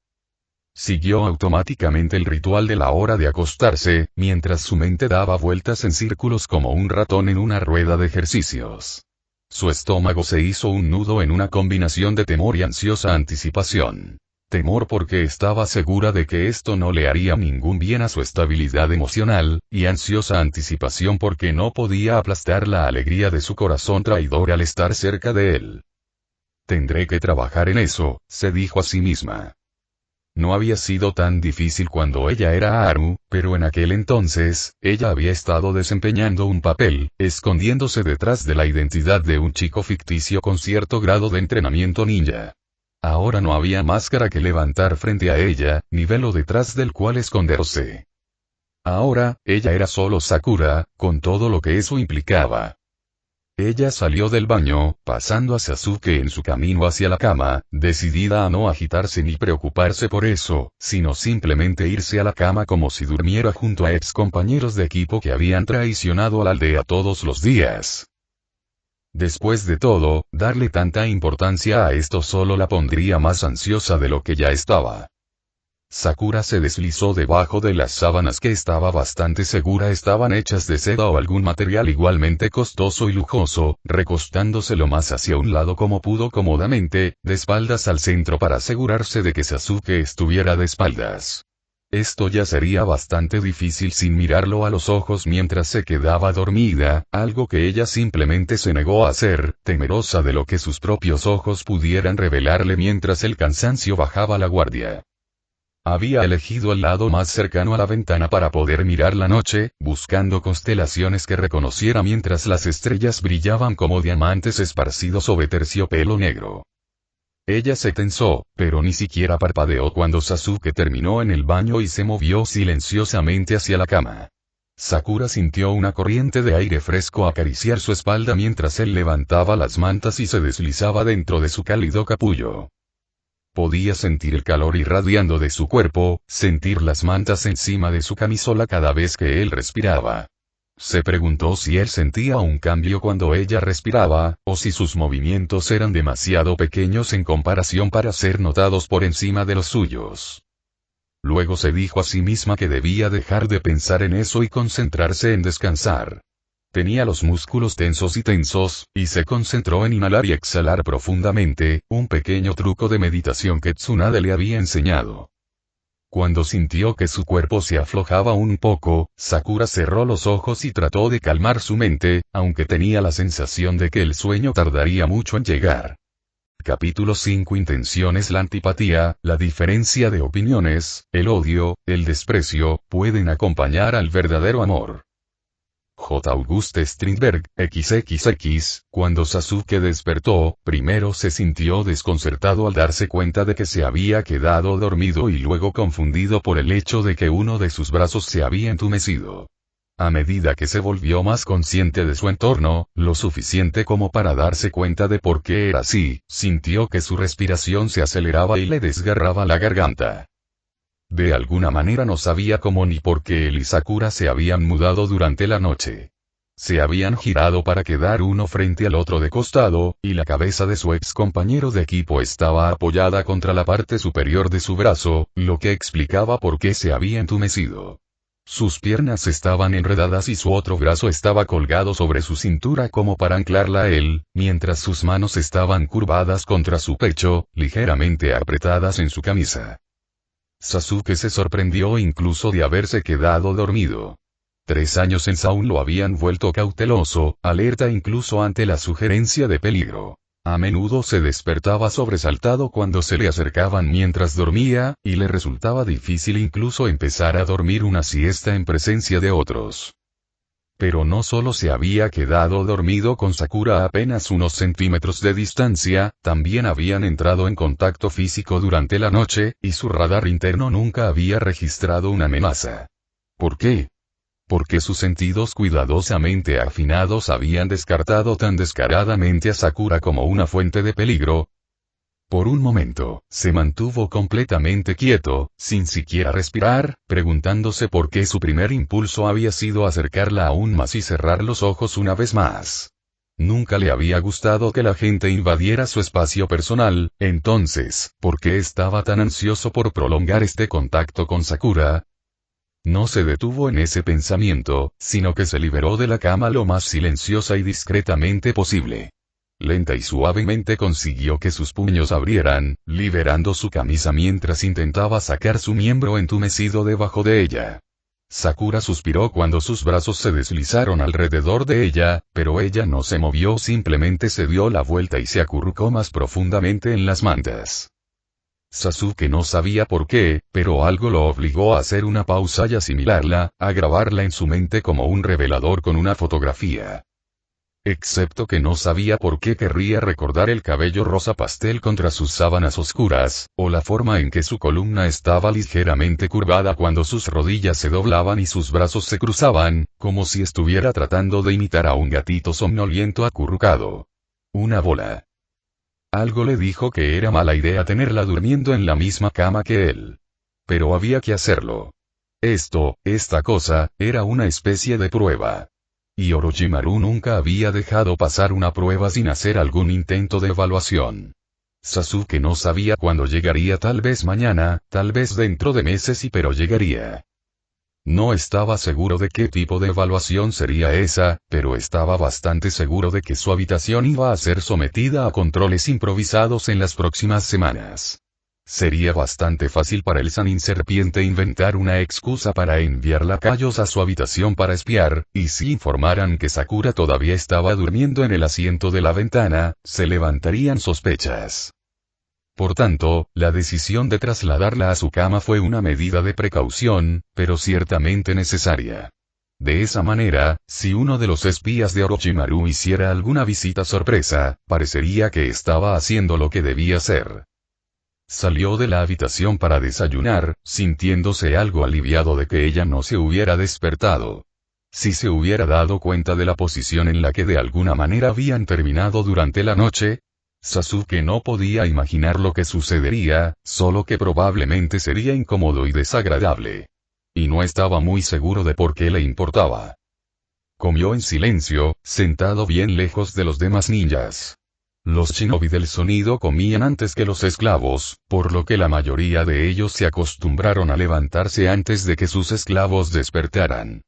Siguió automáticamente el ritual de la hora de acostarse, mientras su mente daba vueltas en círculos como un ratón en una rueda de ejercicios. Su estómago se hizo un nudo en una combinación de temor y ansiosa anticipación. Temor porque estaba segura de que esto no le haría ningún bien a su estabilidad emocional, y ansiosa anticipación porque no podía aplastar la alegría de su corazón traidor al estar cerca de él. Tendré que trabajar en eso, se dijo a sí misma. No había sido tan difícil cuando ella era Haru, pero en aquel entonces, ella había estado desempeñando un papel, escondiéndose detrás de la identidad de un chico ficticio con cierto grado de entrenamiento ninja. Ahora no había máscara que levantar frente a ella, ni velo detrás del cual esconderse. Ahora, ella era solo Sakura, con todo lo que eso implicaba. Ella salió del baño, pasando a Sasuke en su camino hacia la cama, decidida a no agitarse ni preocuparse por eso, sino simplemente irse a la cama como si durmiera junto a ex compañeros de equipo que habían traicionado a la aldea todos los días. Después de todo, darle tanta importancia a esto solo la pondría más ansiosa de lo que ya estaba. Sakura se deslizó debajo de las sábanas que estaba bastante segura estaban hechas de seda o algún material igualmente costoso y lujoso, recostándose lo más hacia un lado como pudo cómodamente, de espaldas al centro para asegurarse de que Sasuke estuviera de espaldas. Esto ya sería bastante difícil sin mirarlo a los ojos mientras se quedaba dormida, algo que ella simplemente se negó a hacer, temerosa de lo que sus propios ojos pudieran revelarle mientras el cansancio bajaba la guardia. Había elegido el lado más cercano a la ventana para poder mirar la noche, buscando constelaciones que reconociera mientras las estrellas brillaban como diamantes esparcidos sobre terciopelo negro. Ella se tensó, pero ni siquiera parpadeó cuando Sasuke terminó en el baño y se movió silenciosamente hacia la cama. Sakura sintió una corriente de aire fresco acariciar su espalda mientras él levantaba las mantas y se deslizaba dentro de su cálido capullo. Podía sentir el calor irradiando de su cuerpo, sentir las mantas encima de su camisola cada vez que él respiraba. Se preguntó si él sentía un cambio cuando ella respiraba, o si sus movimientos eran demasiado pequeños en comparación para ser notados por encima de los suyos. Luego se dijo a sí misma que debía dejar de pensar en eso y concentrarse en descansar. Tenía los músculos tensos, y se concentró en inhalar y exhalar profundamente, un pequeño truco de meditación que Tsunade le había enseñado. Cuando sintió que su cuerpo se aflojaba un poco, Sakura cerró los ojos y trató de calmar su mente, aunque tenía la sensación de que el sueño tardaría mucho en llegar. Capítulo 5 Intenciones. La antipatía, la diferencia de opiniones, el odio, el desprecio, pueden acompañar al verdadero amor. J. Auguste Strindberg, XXX, cuando Sasuke despertó, primero se sintió desconcertado al darse cuenta de que se había quedado dormido y luego confundido por el hecho de que uno de sus brazos se había entumecido. A medida que se volvió más consciente de su entorno, lo suficiente como para darse cuenta de por qué era así, sintió que su respiración se aceleraba y le desgarraba la garganta. De alguna manera no sabía cómo ni por qué él y Sakura se habían mudado durante la noche. Se habían girado para quedar uno frente al otro de costado, y la cabeza de su ex compañero de equipo estaba apoyada contra la parte superior de su brazo, lo que explicaba por qué se había entumecido. Sus piernas estaban enredadas y su otro brazo estaba colgado sobre su cintura como para anclarla a él, mientras sus manos estaban curvadas contra su pecho, ligeramente apretadas en su camisa. Sasuke se sorprendió incluso de haberse quedado dormido. 3 años en Zaun lo habían vuelto cauteloso, alerta incluso ante la sugerencia de peligro. A menudo se despertaba sobresaltado cuando se le acercaban mientras dormía, y le resultaba difícil incluso empezar a dormir una siesta en presencia de otros. Pero no solo se había quedado dormido con Sakura a apenas unos centímetros de distancia, también habían entrado en contacto físico durante la noche, y su radar interno nunca había registrado una amenaza. ¿Por qué? Porque sus sentidos cuidadosamente afinados habían descartado tan descaradamente a Sakura como una fuente de peligro. Por un momento, se mantuvo completamente quieto, sin siquiera respirar, preguntándose por qué su primer impulso había sido acercarla aún más y cerrar los ojos una vez más. Nunca le había gustado que la gente invadiera su espacio personal, entonces, ¿por qué estaba tan ansioso por prolongar este contacto con Sakura? No se detuvo en ese pensamiento, sino que se liberó de la cama lo más silenciosa y discretamente posible. Lenta y suavemente consiguió que sus puños abrieran, liberando su camisa mientras intentaba sacar su miembro entumecido debajo de ella. Sakura suspiró cuando sus brazos se deslizaron alrededor de ella, pero ella no se movió, simplemente se dio la vuelta y se acurrucó más profundamente en las mantas. Sasuke no sabía por qué, pero algo lo obligó a hacer una pausa y asimilarla, a grabarla en su mente como un revelador con una fotografía. Excepto que no sabía por qué querría recordar el cabello rosa pastel contra sus sábanas oscuras, o la forma en que su columna estaba ligeramente curvada cuando sus rodillas se doblaban y sus brazos se cruzaban, como si estuviera tratando de imitar a un gatito somnoliento acurrucado. Una bola. Algo le dijo que era mala idea tenerla durmiendo en la misma cama que él. Pero había que hacerlo. Esta cosa, era una especie de prueba. Y Orochimaru nunca había dejado pasar una prueba sin hacer algún intento de evaluación. Sasuke no sabía cuándo llegaría, tal vez mañana, tal vez dentro de meses, pero llegaría. No estaba seguro de qué tipo de evaluación sería esa, pero estaba bastante seguro de que su habitación iba a ser sometida a controles improvisados en las próximas semanas. Sería bastante fácil para el Sannin Serpiente inventar una excusa para enviar lacayos a su habitación para espiar, y si informaran que Sakura todavía estaba durmiendo en el asiento de la ventana, se levantarían sospechas. Por tanto, la decisión de trasladarla a su cama fue una medida de precaución, pero ciertamente necesaria. De esa manera, si uno de los espías de Orochimaru hiciera alguna visita sorpresa, parecería que estaba haciendo lo que debía hacer. Salió de la habitación para desayunar, sintiéndose algo aliviado de que ella no se hubiera despertado. Si se hubiera dado cuenta de la posición en la que de alguna manera habían terminado durante la noche, Sasuke no podía imaginar lo que sucedería, solo que probablemente sería incómodo y desagradable. Y no estaba muy seguro de por qué le importaba. Comió en silencio, sentado bien lejos de los demás ninjas. Los shinobi del sonido comían antes que los esclavos, por lo que la mayoría de ellos se acostumbraron a levantarse antes de que sus esclavos despertaran.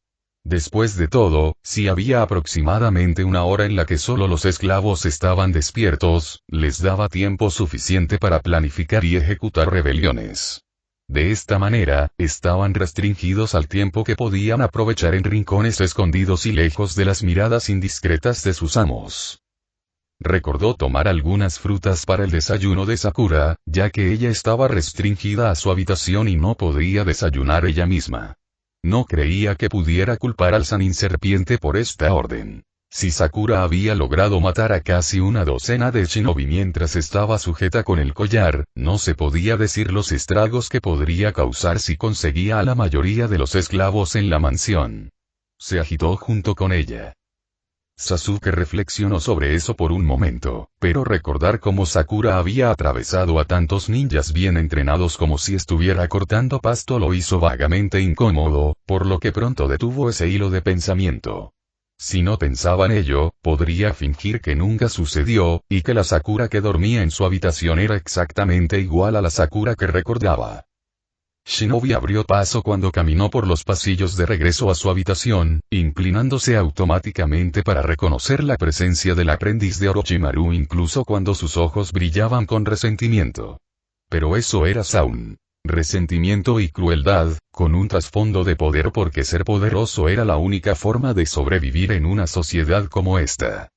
Después de todo, si había aproximadamente una hora en la que solo los esclavos estaban despiertos, les daba tiempo suficiente para planificar y ejecutar rebeliones. De esta manera, estaban restringidos al tiempo que podían aprovechar en rincones escondidos y lejos de las miradas indiscretas de sus amos. Recordó tomar algunas frutas para el desayuno de Sakura, ya que ella estaba restringida a su habitación y no podía desayunar ella misma. No creía que pudiera culpar al Sannin Serpiente por esta orden. Si Sakura había logrado matar a casi una docena de shinobi mientras estaba sujeta con el collar, no se podía decir los estragos que podría causar si conseguía a la mayoría de los esclavos en la mansión. Se agitó junto con ella. Sasuke reflexionó sobre eso por un momento, pero recordar cómo Sakura había atravesado a tantos ninjas bien entrenados como si estuviera cortando pasto lo hizo vagamente incómodo, por lo que pronto detuvo ese hilo de pensamiento. Si no pensaba en ello, podría fingir que nunca sucedió, y que la Sakura que dormía en su habitación era exactamente igual a la Sakura que recordaba. Shinobi abrió paso cuando caminó por los pasillos de regreso a su habitación, inclinándose automáticamente para reconocer la presencia del aprendiz de Orochimaru incluso cuando sus ojos brillaban con resentimiento. Pero eso era Zaun. resentimiento y crueldad, con un trasfondo de poder porque ser poderoso era la única forma de sobrevivir en una sociedad como esta.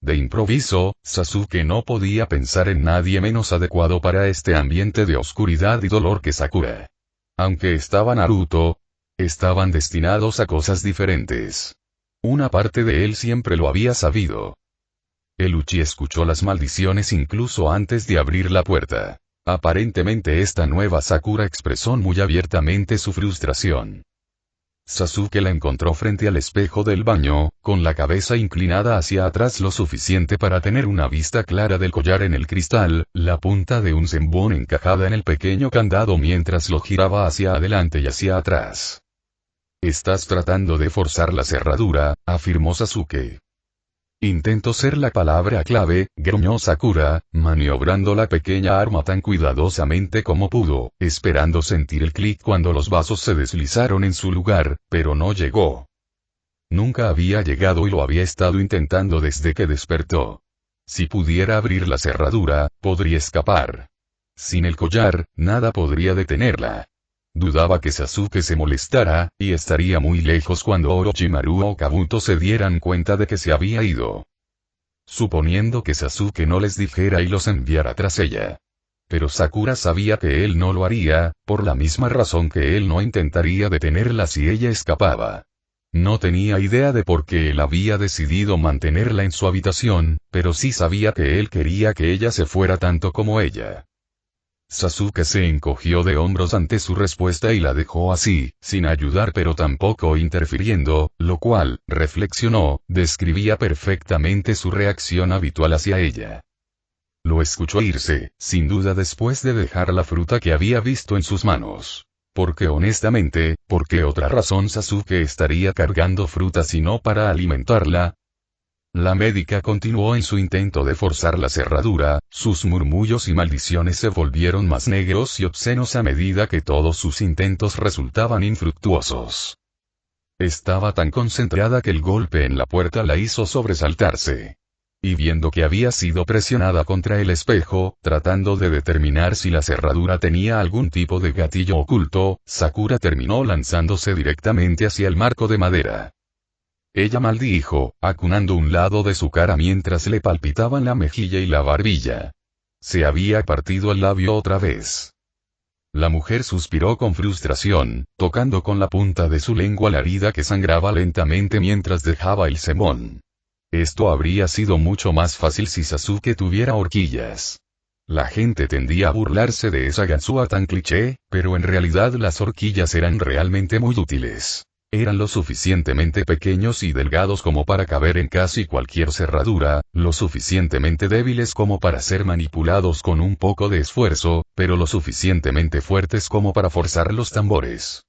De improviso, Sasuke no podía pensar en nadie menos adecuado para este ambiente de oscuridad y dolor que Sakura. Aunque estaba Naruto, estaban destinados a cosas diferentes. Una parte de él siempre lo había sabido. El Uchi escuchó las maldiciones incluso antes de abrir la puerta. Aparentemente esta nueva Sakura expresó muy abiertamente su frustración. Sasuke la encontró frente al espejo del baño, con la cabeza inclinada hacia atrás lo suficiente para tener una vista clara del collar en el cristal, la punta de un zenbón encajada en el pequeño candado mientras lo giraba hacia adelante y hacia atrás. «Estás tratando de forzar la cerradura», afirmó Sasuke. «Intento ser la palabra clave», gruñó Sakura, maniobrando la pequeña arma tan cuidadosamente como pudo, esperando sentir el clic cuando los vasos se deslizaron en su lugar, pero no llegó. Nunca había llegado y lo había estado intentando desde que despertó. Si pudiera abrir la cerradura, podría escapar. Sin el collar, nada podría detenerla. Dudaba que Sasuke se molestara, y estaría muy lejos cuando Orochimaru o Kabuto se dieran cuenta de que se había ido. Suponiendo que Sasuke no les dijera y los enviara tras ella. Pero Sakura sabía que él no lo haría, por la misma razón que él no intentaría detenerla si ella escapaba. No tenía idea de por qué él había decidido mantenerla en su habitación, pero sí sabía que él quería que ella se fuera tanto como ella. Sasuke se encogió de hombros ante su respuesta y la dejó así, sin ayudar pero tampoco interfiriendo, lo cual, reflexionó, describía perfectamente su reacción habitual hacia ella. Lo escuchó irse, sin duda después de dejar la fruta que había visto en sus manos. Porque honestamente, ¿por qué otra razón Sasuke estaría cargando fruta si no para alimentarla? La médica continuó en su intento de forzar la cerradura, sus murmullos y maldiciones se volvieron más negros y obscenos a medida que todos sus intentos resultaban infructuosos. Estaba tan concentrada que el golpe en la puerta la hizo sobresaltarse. Y viendo que había sido presionada contra el espejo, tratando de determinar si la cerradura tenía algún tipo de gatillo oculto, Sakura terminó lanzándose directamente hacia el marco de madera. Ella maldijo, acunando un lado de su cara mientras le palpitaban la mejilla y la barbilla. Se había partido el labio otra vez. La mujer suspiró con frustración, tocando con la punta de su lengua la herida que sangraba lentamente mientras dejaba el zenbón. Esto habría sido mucho más fácil si Sasuke tuviera horquillas. La gente tendía a burlarse de esa ganzúa tan cliché, pero en realidad las horquillas eran realmente muy útiles. Eran lo suficientemente pequeños y delgados como para caber en casi cualquier cerradura, lo suficientemente débiles como para ser manipulados con un poco de esfuerzo, pero lo suficientemente fuertes como para forzar los tambores.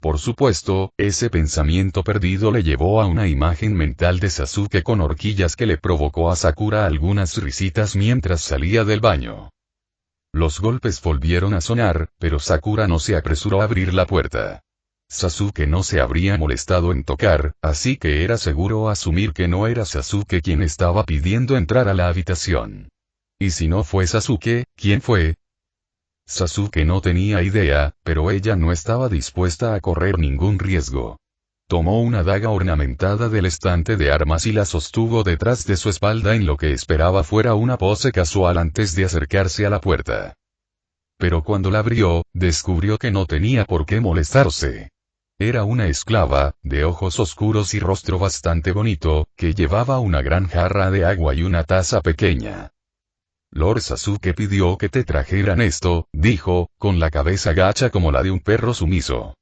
Por supuesto, ese pensamiento perdido le llevó a una imagen mental de Sasuke con horquillas que le provocó a Sakura algunas risitas mientras salía del baño. Los golpes volvieron a sonar, pero Sakura no se apresuró a abrir la puerta. Sasuke no se habría molestado en tocar, así que era seguro asumir que no era Sasuke quien estaba pidiendo entrar a la habitación. Y si no fue Sasuke, ¿quién fue? Sasuke no tenía idea, pero ella no estaba dispuesta a correr ningún riesgo. Tomó una daga ornamentada del estante de armas y la sostuvo detrás de su espalda en lo que esperaba fuera una pose casual antes de acercarse a la puerta. Pero cuando la abrió, descubrió que no tenía por qué molestarse. Era una esclava, de ojos oscuros y rostro bastante bonito, que llevaba una gran jarra de agua y una taza pequeña. Lord Sasuke pidió que te trajeran esto, dijo, con la cabeza gacha como la de un perro sumiso.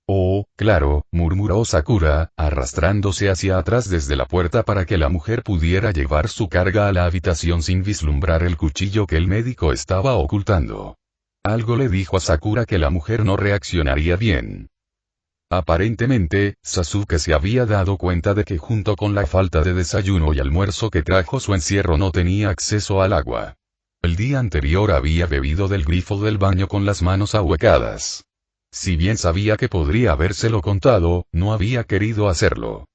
Oh, claro, murmuró Sakura, arrastrándose hacia atrás desde la puerta para que la mujer pudiera llevar su carga a la habitación sin vislumbrar el cuchillo que el médico estaba ocultando. Algo le dijo a Sakura que la mujer no reaccionaría bien. Aparentemente, Sasuke se había dado cuenta de que junto con la falta de desayuno y almuerzo que trajo su encierro no tenía acceso al agua. El día anterior había bebido del grifo del baño con las manos ahuecadas. Si bien sabía que podría habérselo contado, no había querido hacerlo.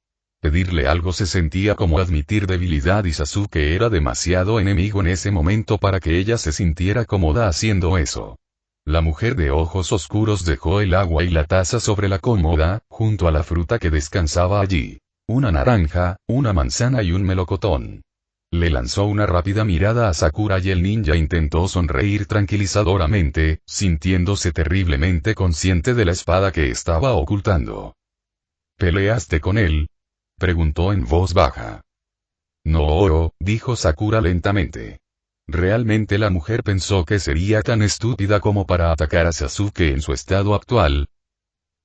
Pedirle algo se sentía como admitir debilidad y Sasuke era demasiado enemigo en ese momento para que ella se sintiera cómoda haciendo eso. La mujer de ojos oscuros dejó el agua y la taza sobre la cómoda, junto a la fruta que descansaba allí. Una naranja, una manzana y un melocotón. Le lanzó una rápida mirada a Sakura y el ninja intentó sonreír tranquilizadoramente, sintiéndose terriblemente consciente de la espada que estaba ocultando. ¿Peleaste con él?, preguntó en voz baja. No, dijo Sakura lentamente. ¿Realmente la mujer pensó que sería tan estúpida como para atacar a Sasuke en su estado actual?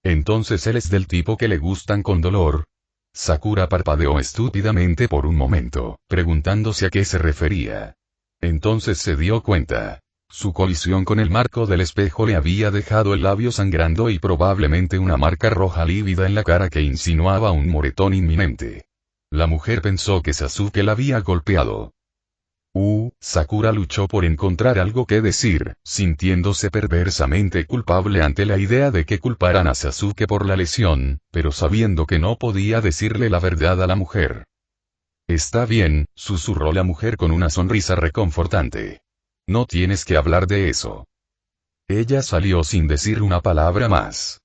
Entonces él es del tipo que le gustan con dolor. Sakura parpadeó estúpidamente por un momento, preguntándose a qué se refería. Entonces se dio cuenta. Su colisión con el marco del espejo le había dejado el labio sangrando y probablemente una marca roja lívida en la cara que insinuaba un moretón inminente. La mujer pensó que Sasuke la había golpeado. Sakura luchó por encontrar algo que decir, sintiéndose perversamente culpable ante la idea de que culparan a Sasuke por la lesión, pero sabiendo que no podía decirle la verdad a la mujer. Está bien, susurró la mujer con una sonrisa reconfortante. No tienes que hablar de eso. Ella salió sin decir una palabra más.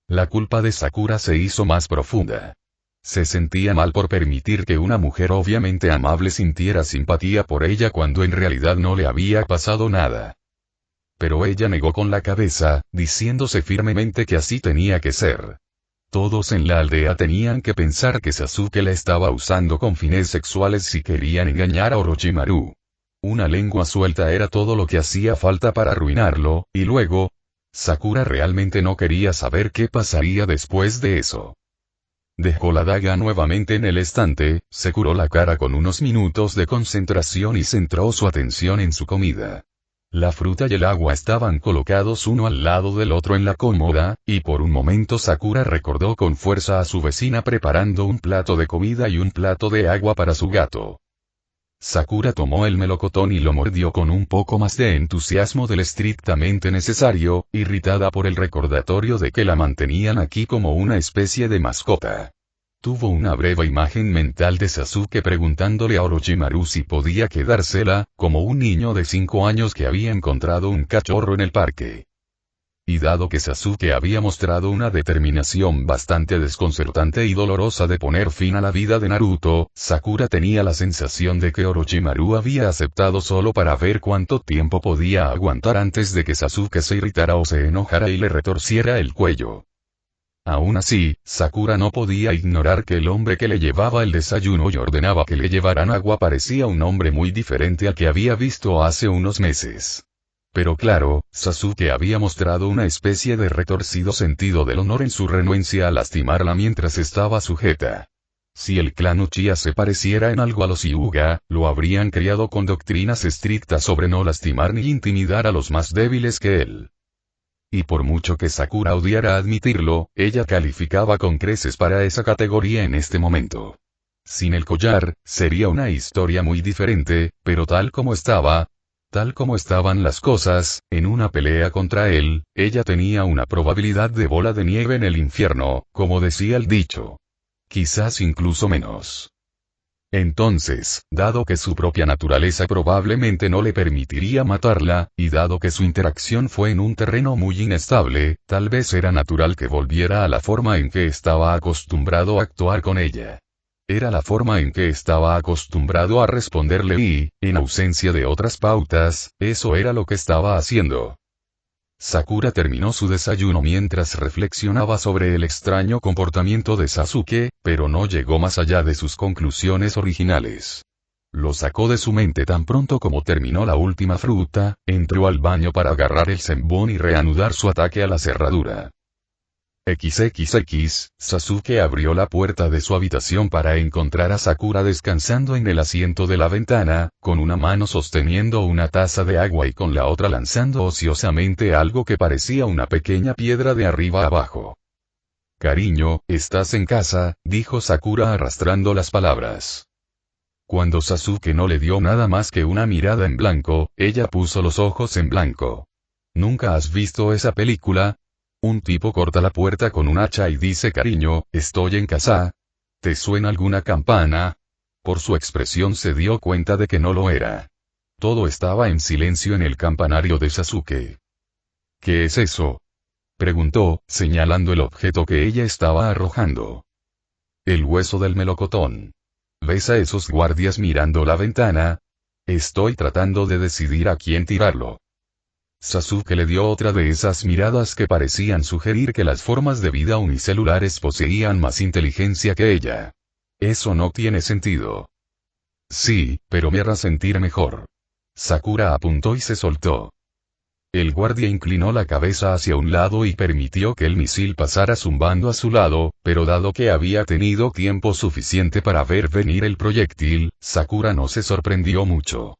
La culpa de Sakura se hizo más profunda. Se sentía mal por permitir que una mujer obviamente amable sintiera simpatía por ella cuando en realidad no le había pasado nada. Pero ella negó con la cabeza, diciéndose firmemente que así tenía que ser. Todos en la aldea tenían que pensar que Sasuke la estaba usando con fines sexuales si querían engañar a Orochimaru. Una lengua suelta era todo lo que hacía falta para arruinarlo, y luego, Sakura realmente no quería saber qué pasaría después de eso. Dejó la daga nuevamente en el estante, se curó la cara con unos minutos de concentración y centró su atención en su comida. La fruta y el agua estaban colocados uno al lado del otro en la cómoda, y por un momento Sakura recordó con fuerza a su vecina preparando un plato de comida y un plato de agua para su gato. Sakura tomó el melocotón y lo mordió con un poco más de entusiasmo del estrictamente necesario, irritada por el recordatorio de que la mantenían aquí como una especie de mascota. Tuvo una breve imagen mental de Sasuke preguntándole a Orochimaru si podía quedársela, como un niño de 5 años que había encontrado un cachorro en el parque. Y dado que Sasuke había mostrado una determinación bastante desconcertante y dolorosa de poner fin a la vida de Naruto, Sakura tenía la sensación de que Orochimaru había aceptado solo para ver cuánto tiempo podía aguantar antes de que Sasuke se irritara o se enojara y le retorciera el cuello. Aún así, Sakura no podía ignorar que el hombre que le llevaba el desayuno y ordenaba que le llevaran agua parecía un hombre muy diferente al que había visto hace unos meses. Pero claro, Sasuke había mostrado una especie de retorcido sentido del honor en su renuencia a lastimarla mientras estaba sujeta. Si el clan Uchiha se pareciera en algo a los Hyuga, lo habrían criado con doctrinas estrictas sobre no lastimar ni intimidar a los más débiles que él. Y por mucho que Sakura odiara admitirlo, ella calificaba con creces para esa categoría en este momento. Sin el collar, sería una historia muy diferente, pero tal como estaban las cosas, en una pelea contra él, ella tenía una probabilidad de bola de nieve en el infierno, como decía el dicho. Quizás incluso menos. Entonces, dado que su propia naturaleza probablemente no le permitiría matarla, y dado que su interacción fue en un terreno muy inestable, tal vez era natural que volviera a la forma en que estaba acostumbrado a actuar con ella. Era la forma en que estaba acostumbrado a responderle y, en ausencia de otras pautas, eso era lo que estaba haciendo. Sakura terminó su desayuno mientras reflexionaba sobre el extraño comportamiento de Sasuke, pero no llegó más allá de sus conclusiones originales. Lo sacó de su mente tan pronto como terminó la última fruta, entró al baño para agarrar el zenbón y reanudar su ataque a la cerradura. XXX, Sasuke abrió la puerta de su habitación para encontrar a Sakura descansando en el asiento de la ventana, con una mano sosteniendo una taza de agua y con la otra lanzando ociosamente algo que parecía una pequeña piedra de arriba abajo. Cariño, ¿estás en casa?, dijo Sakura arrastrando las palabras. Cuando Sasuke no le dio nada más que una mirada en blanco, ella puso los ojos en blanco. ¿Nunca has visto esa película? Un tipo corta la puerta con un hacha y dice cariño, ¿estoy en casa? ¿Te suena alguna campana? Por su expresión se dio cuenta de que no lo era. Todo estaba en silencio en el campanario de Sasuke. ¿Qué es eso?, preguntó, señalando el objeto que ella estaba arrojando. El hueso del melocotón. ¿Ves a esos guardias mirando la ventana? Estoy tratando de decidir a quién tirarlo. Sasuke le dio otra de esas miradas que parecían sugerir que las formas de vida unicelulares poseían más inteligencia que ella. Eso no tiene sentido. Sí, pero me hará sentir mejor. Sakura apuntó y se soltó. El guardia inclinó la cabeza hacia un lado y permitió que el misil pasara zumbando a su lado, pero dado que había tenido tiempo suficiente para ver venir el proyectil, Sakura no se sorprendió mucho.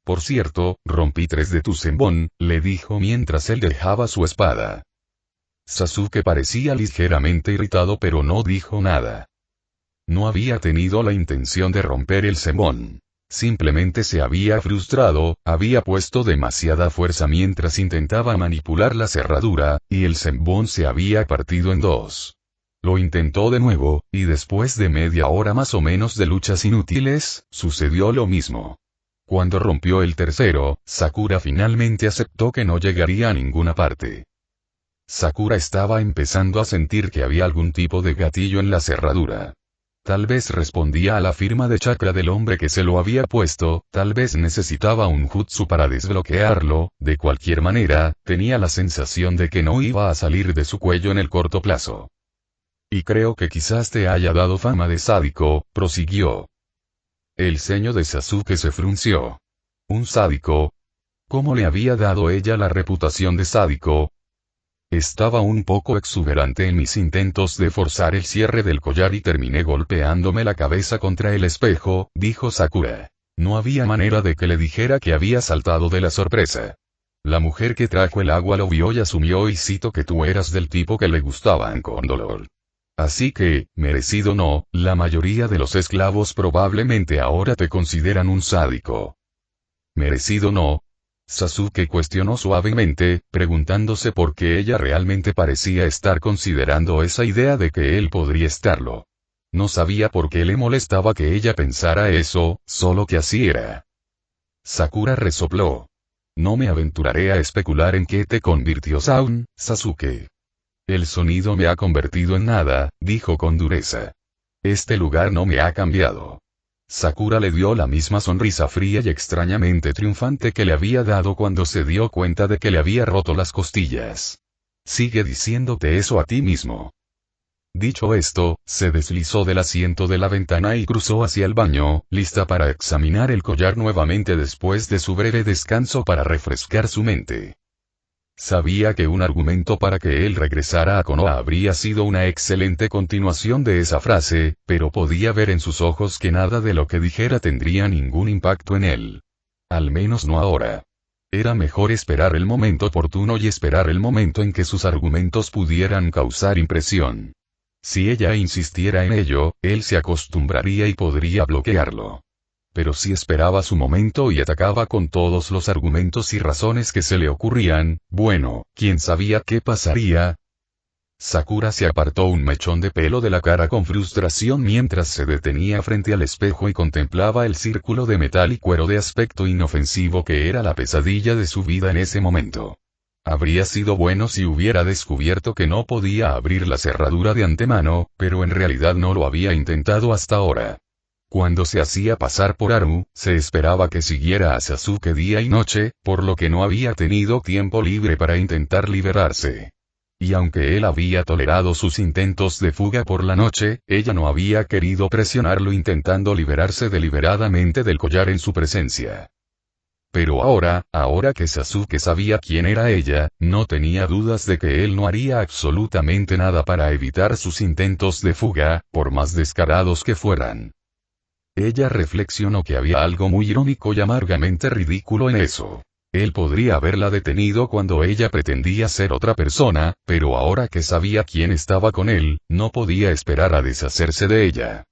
Por cierto, rompí 3 de tu zenbón, le dijo mientras él dejaba su espada. Sasuke parecía ligeramente irritado pero no dijo nada. No había tenido la intención de romper el zenbón. Simplemente se había frustrado, había puesto demasiada fuerza mientras intentaba manipular la cerradura, y el zenbón se había partido en 2. Lo intentó de nuevo, y después de media hora más o menos de luchas inútiles, sucedió lo mismo. Cuando rompió el tercero, Sakura finalmente aceptó que no llegaría a ninguna parte. Sakura estaba empezando a sentir que había algún tipo de gatillo en la cerradura. Tal vez respondía a la firma de chakra del hombre que se lo había puesto, tal vez necesitaba un jutsu para desbloquearlo, de cualquier manera, tenía la sensación de que no iba a salir de su cuello en el corto plazo. Y creo que quizás te haya dado fama de sádico, prosiguió. El ceño de Sasuke se frunció. ¿Un sádico? ¿Cómo le había dado ella la reputación de sádico? Estaba un poco exuberante en mis intentos de forzar el cierre del collar y terminé golpeándome la cabeza contra el espejo, dijo Sakura. No había manera de que le dijera que había saltado de la sorpresa. La mujer que trajo el agua lo vio y asumió y cito que tú eras del tipo que le gustaban con dolor. Así que, merecido no, la mayoría de los esclavos probablemente ahora te consideran un sádico. Merecido no. Sasuke cuestionó suavemente, preguntándose por qué ella realmente parecía estar considerando esa idea de que él podría estarlo. No sabía por qué le molestaba que ella pensara eso, solo que así era. Sakura resopló. No me aventuraré a especular en qué te convirtió Sasuke. El sonido me ha convertido en nada, dijo con dureza. Este lugar no me ha cambiado. Sakura le dio la misma sonrisa fría y extrañamente triunfante que le había dado cuando se dio cuenta de que le había roto las costillas. Sigue diciéndote eso a ti mismo. Dicho esto, se deslizó del asiento de la ventana y cruzó hacia el baño, lista para examinar el collar nuevamente después de su breve descanso para refrescar su mente. Sabía que un argumento para que él regresara a Konoha habría sido una excelente continuación de esa frase, pero podía ver en sus ojos que nada de lo que dijera tendría ningún impacto en él. Al menos no ahora. Era mejor esperar el momento oportuno y esperar el momento en que sus argumentos pudieran causar impresión. Si ella insistiera en ello, él se acostumbraría y podría bloquearlo. Pero si esperaba su momento y atacaba con todos los argumentos y razones que se le ocurrían, bueno, ¿quién sabía qué pasaría? Sakura se apartó un mechón de pelo de la cara con frustración mientras se detenía frente al espejo y contemplaba el círculo de metal y cuero de aspecto inofensivo que era la pesadilla de su vida en ese momento. Habría sido bueno si hubiera descubierto que no podía abrir la cerradura de antemano, pero en realidad no lo había intentado hasta ahora. Cuando se hacía pasar por Haru, se esperaba que siguiera a Sasuke día y noche, por lo que no había tenido tiempo libre para intentar liberarse. Y aunque él había tolerado sus intentos de fuga por la noche, ella no había querido presionarlo intentando liberarse deliberadamente del collar en su presencia. Pero ahora que Sasuke sabía quién era ella, no tenía dudas de que él no haría absolutamente nada para evitar sus intentos de fuga, por más descarados que fueran. Ella reflexionó que había algo muy irónico y amargamente ridículo en eso. Él podría haberla detenido cuando ella pretendía ser otra persona, pero ahora que sabía quién estaba con él, no podía esperar a deshacerse de ella.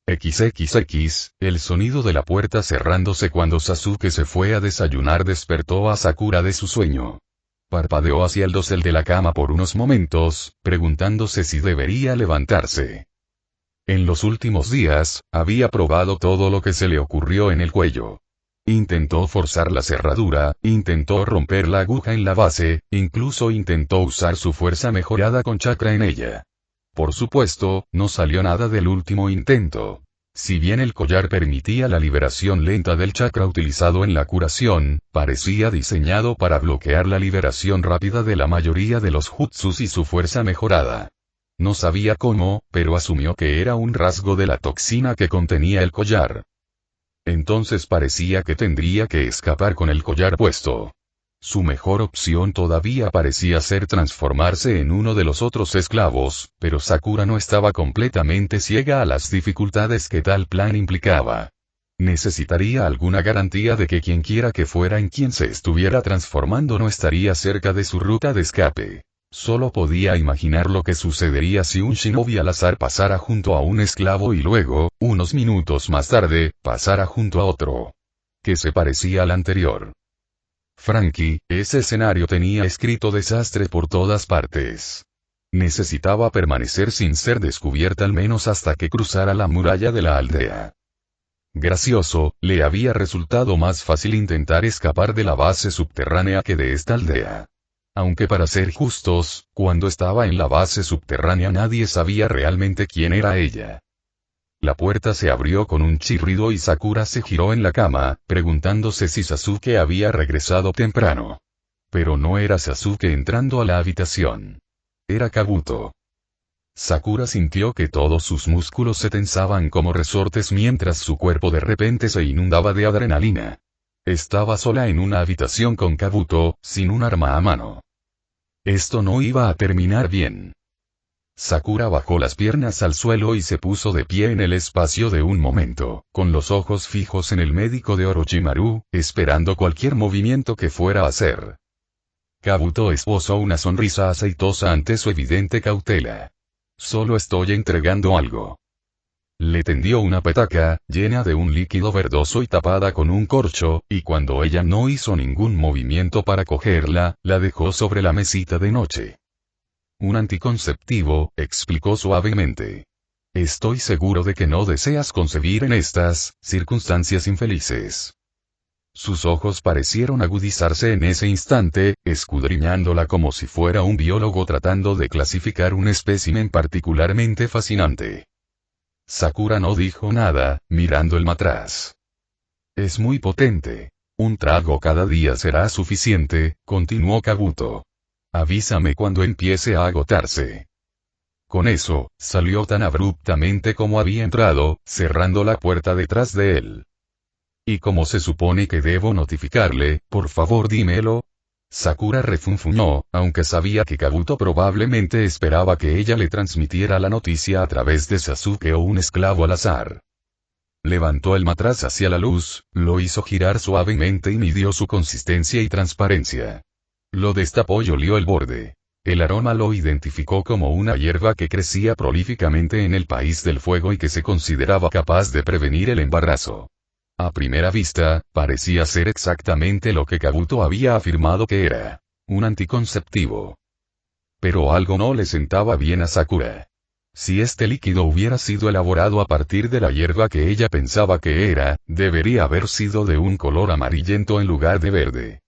XXX, el sonido de la puerta cerrándose cuando Sasuke se fue a desayunar despertó a Sakura de su sueño. Parpadeó hacia el dosel de la cama por unos momentos, preguntándose si debería levantarse. En los últimos días, había probado todo lo que se le ocurrió en el cuello. Intentó forzar la cerradura, intentó romper la aguja en la base, incluso intentó usar su fuerza mejorada con chakra en ella. Por supuesto, no salió nada del último intento. Si bien el collar permitía la liberación lenta del chakra utilizado en la curación, parecía diseñado para bloquear la liberación rápida de la mayoría de los jutsus y su fuerza mejorada. No sabía cómo, pero asumió que era un rasgo de la toxina que contenía el collar. Entonces parecía que tendría que escapar con el collar puesto. Su mejor opción todavía parecía ser transformarse en uno de los otros esclavos, pero Sakura no estaba completamente ciega a las dificultades que tal plan implicaba. Necesitaría alguna garantía de que quienquiera que fuera en quien se estuviera transformando no estaría cerca de su ruta de escape. Solo podía imaginar lo que sucedería si un shinobi al azar pasara junto a un esclavo y luego, unos minutos más tarde, pasara junto a otro, que se parecía al anterior. Frankie, ese escenario tenía escrito desastre por todas partes. Necesitaba permanecer sin ser descubierta al menos hasta que cruzara la muralla de la aldea. Gracioso, le había resultado más fácil intentar escapar de la base subterránea que de esta aldea. Aunque para ser justos, cuando estaba en la base subterránea nadie sabía realmente quién era ella. La puerta se abrió con un chirrido y Sakura se giró en la cama, preguntándose si Sasuke había regresado temprano. Pero no era Sasuke entrando a la habitación. Era Kabuto. Sakura sintió que todos sus músculos se tensaban como resortes mientras su cuerpo de repente se inundaba de adrenalina. Estaba sola en una habitación con Kabuto, sin un arma a mano. Esto no iba a terminar bien. Sakura bajó las piernas al suelo y se puso de pie en el espacio de un momento, con los ojos fijos en el médico de Orochimaru, esperando cualquier movimiento que fuera a hacer. Kabuto esbozó una sonrisa aceitosa ante su evidente cautela. Solo estoy entregando algo. Le tendió una petaca, llena de un líquido verdoso y tapada con un corcho, y cuando ella no hizo ningún movimiento para cogerla, la dejó sobre la mesita de noche. Un anticonceptivo, explicó suavemente. Estoy seguro de que no deseas concebir en estas circunstancias infelices. Sus ojos parecieron agudizarse en ese instante, escudriñándola como si fuera un biólogo tratando de clasificar un espécimen particularmente fascinante. Sakura no dijo nada, mirando el matraz. Es muy potente. Un trago cada día será suficiente, continuó Kabuto. Avísame cuando empiece a agotarse. Con eso, salió tan abruptamente como había entrado, cerrando la puerta detrás de él. ¿Y cómo se supone que debo notificarle? Por favor dímelo. Sakura refunfuñó, aunque sabía que Kabuto probablemente esperaba que ella le transmitiera la noticia a través de Sasuke o un esclavo al azar. Levantó el matraz hacia la luz, lo hizo girar suavemente y midió su consistencia y transparencia. Lo destapó y olió el borde. El aroma lo identificó como una hierba que crecía prolíficamente en el país del fuego y que se consideraba capaz de prevenir el embarazo. A primera vista, parecía ser exactamente lo que Kabuto había afirmado que era. Un anticonceptivo. Pero algo no le sentaba bien a Sakura. Si este líquido hubiera sido elaborado a partir de la hierba que ella pensaba que era, debería haber sido de un color amarillento en lugar de verde.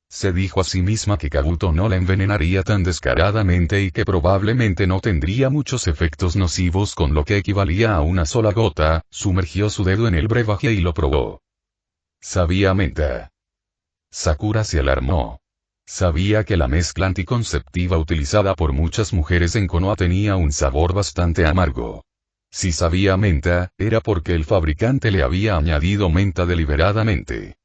Se dijo a sí misma que Kabuto no la envenenaría tan descaradamente y que probablemente no tendría muchos efectos nocivos con lo que equivalía a una sola gota, sumergió su dedo en el brebaje y lo probó. Sabía a menta. Sakura se alarmó. Sabía que la mezcla anticonceptiva utilizada por muchas mujeres en Konoha tenía un sabor bastante amargo. Si sabía a menta, era porque el fabricante le había añadido menta deliberadamente.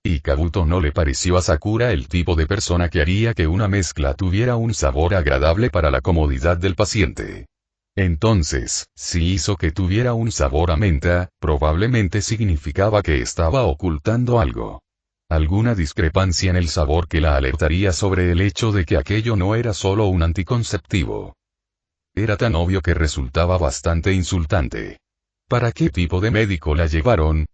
Y Kabuto no le pareció a Sakura el tipo de persona que haría que una mezcla tuviera un sabor agradable para la comodidad del paciente. Entonces, si hizo que tuviera un sabor a menta, probablemente significaba que estaba ocultando algo. Alguna discrepancia en el sabor que la alertaría sobre el hecho de que aquello no era solo un anticonceptivo. Era tan obvio que resultaba bastante insultante. ¿Para qué tipo de médico la llevaron?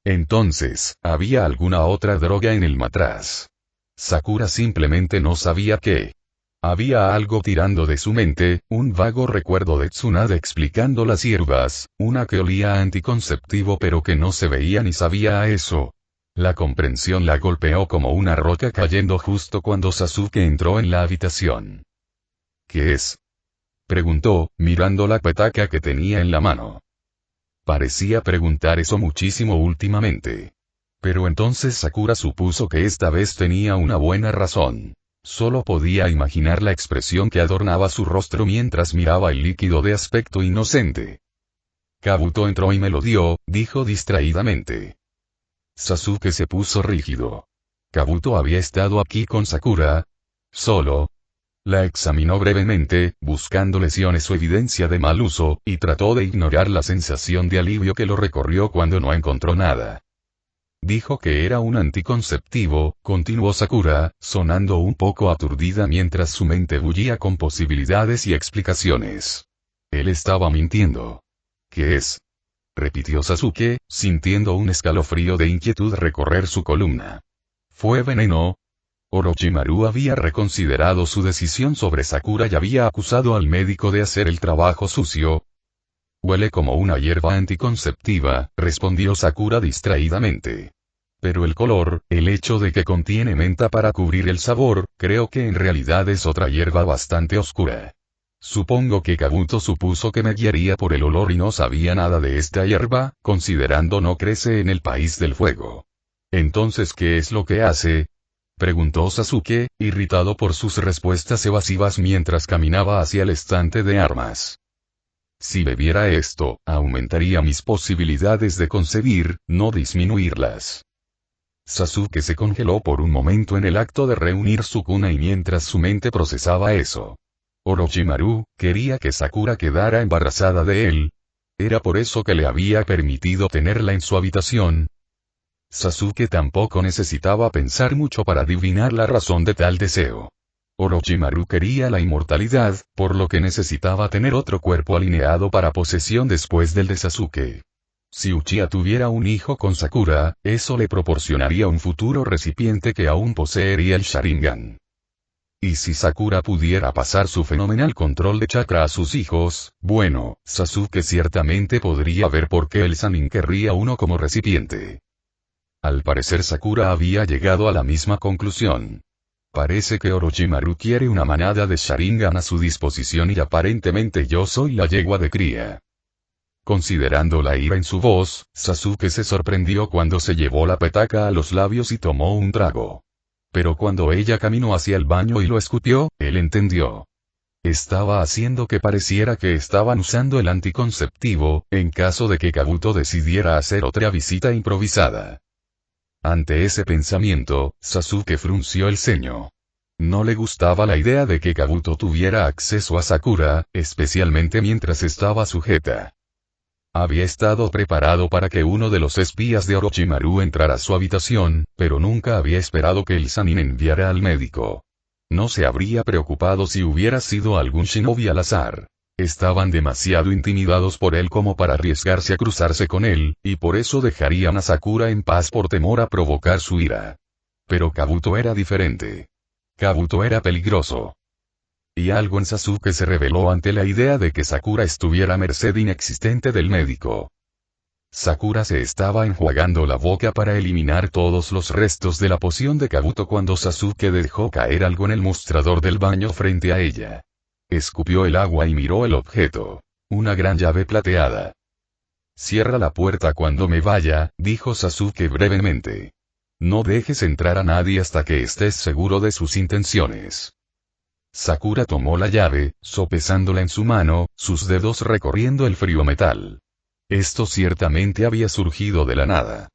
Entonces, ¿había alguna otra droga en el matraz? Sakura simplemente no sabía qué. Había algo tirando de su mente, un vago recuerdo de Tsunade explicando las hierbas, una que olía a anticonceptivo pero que no se veía ni sabía a eso. La comprensión la golpeó como una roca cayendo justo cuando Sasuke entró en la habitación. ¿Qué es? Preguntó, mirando la petaca que tenía en la mano. Parecía preguntar eso muchísimo últimamente. Pero entonces Sakura supuso que esta vez tenía una buena razón. Solo podía imaginar la expresión que adornaba su rostro mientras miraba el líquido de aspecto inocente. Kabuto entró y me lo dio, dijo distraídamente. Sasuke se puso rígido. ¿Kabuto había estado aquí con Sakura? ¿Solo? La examinó brevemente, buscando lesiones o evidencia de mal uso, y trató de ignorar la sensación de alivio que lo recorrió cuando no encontró nada. Dijo que era un anticonceptivo, continuó Sakura, sonando un poco aturdida mientras su mente bullía con posibilidades y explicaciones. Él estaba mintiendo. ¿Qué es? Repitió Sasuke, sintiendo un escalofrío de inquietud recorrer su columna. ¿Fue veneno? Orochimaru había reconsiderado su decisión sobre Sakura y había acusado al médico de hacer el trabajo sucio. Huele como una hierba anticonceptiva, respondió Sakura distraídamente. Pero el color, el hecho de que contiene menta para cubrir el sabor, creo que en realidad es otra hierba bastante oscura. Supongo que Kabuto supuso que me guiaría por el olor y no sabía nada de esta hierba, considerando no crece en el país del fuego. Entonces, ¿qué es lo que hace? Preguntó Sasuke, irritado por sus respuestas evasivas mientras caminaba hacia el estante de armas. Si bebiera esto, aumentaría mis posibilidades de concebir, no disminuirlas. Sasuke se congeló por un momento en el acto de reunir su kuna y mientras su mente procesaba eso. Orochimaru quería que Sakura quedara embarazada de él. ¿Era por eso que le había permitido tenerla en su habitación? Sasuke tampoco necesitaba pensar mucho para adivinar la razón de tal deseo. Orochimaru quería la inmortalidad, por lo que necesitaba tener otro cuerpo alineado para posesión después del de Sasuke. Si Uchiha tuviera un hijo con Sakura, eso le proporcionaría un futuro recipiente que aún poseería el Sharingan. Y si Sakura pudiera pasar su fenomenal control de chakra a sus hijos, bueno, Sasuke ciertamente podría ver por qué el Sannin querría uno como recipiente. Al parecer Sakura había llegado a la misma conclusión. Parece que Orochimaru quiere una manada de Sharingan a su disposición y aparentemente yo soy la yegua de cría. Considerando la ira en su voz, Sasuke se sorprendió cuando se llevó la petaca a los labios y tomó un trago. Pero cuando ella caminó hacia el baño y lo escupió, él entendió. Estaba haciendo que pareciera que estaban usando el anticonceptivo, en caso de que Kabuto decidiera hacer otra visita improvisada. Ante ese pensamiento, Sasuke frunció el ceño. No le gustaba la idea de que Kabuto tuviera acceso a Sakura, especialmente mientras estaba sujeta. Había estado preparado para que uno de los espías de Orochimaru entrara a su habitación, pero nunca había esperado que el Sannin enviara al médico. No se habría preocupado si hubiera sido algún shinobi al azar. Estaban demasiado intimidados por él como para arriesgarse a cruzarse con él, y por eso dejarían a Sakura en paz por temor a provocar su ira. Pero Kabuto era diferente. Kabuto era peligroso. Y algo en Sasuke se rebeló ante la idea de que Sakura estuviera a merced inexistente del médico. Sakura se estaba enjuagando la boca para eliminar todos los restos de la poción de Kabuto cuando Sasuke dejó caer algo en el mostrador del baño frente a ella. Escupió el agua y miró el objeto. Una gran llave plateada. Cierra la puerta cuando me vaya, dijo Sasuke brevemente. No dejes entrar a nadie hasta que estés seguro de sus intenciones. Sakura tomó la llave, sopesándola en su mano, sus dedos recorriendo el frío metal. Esto ciertamente había surgido de la nada.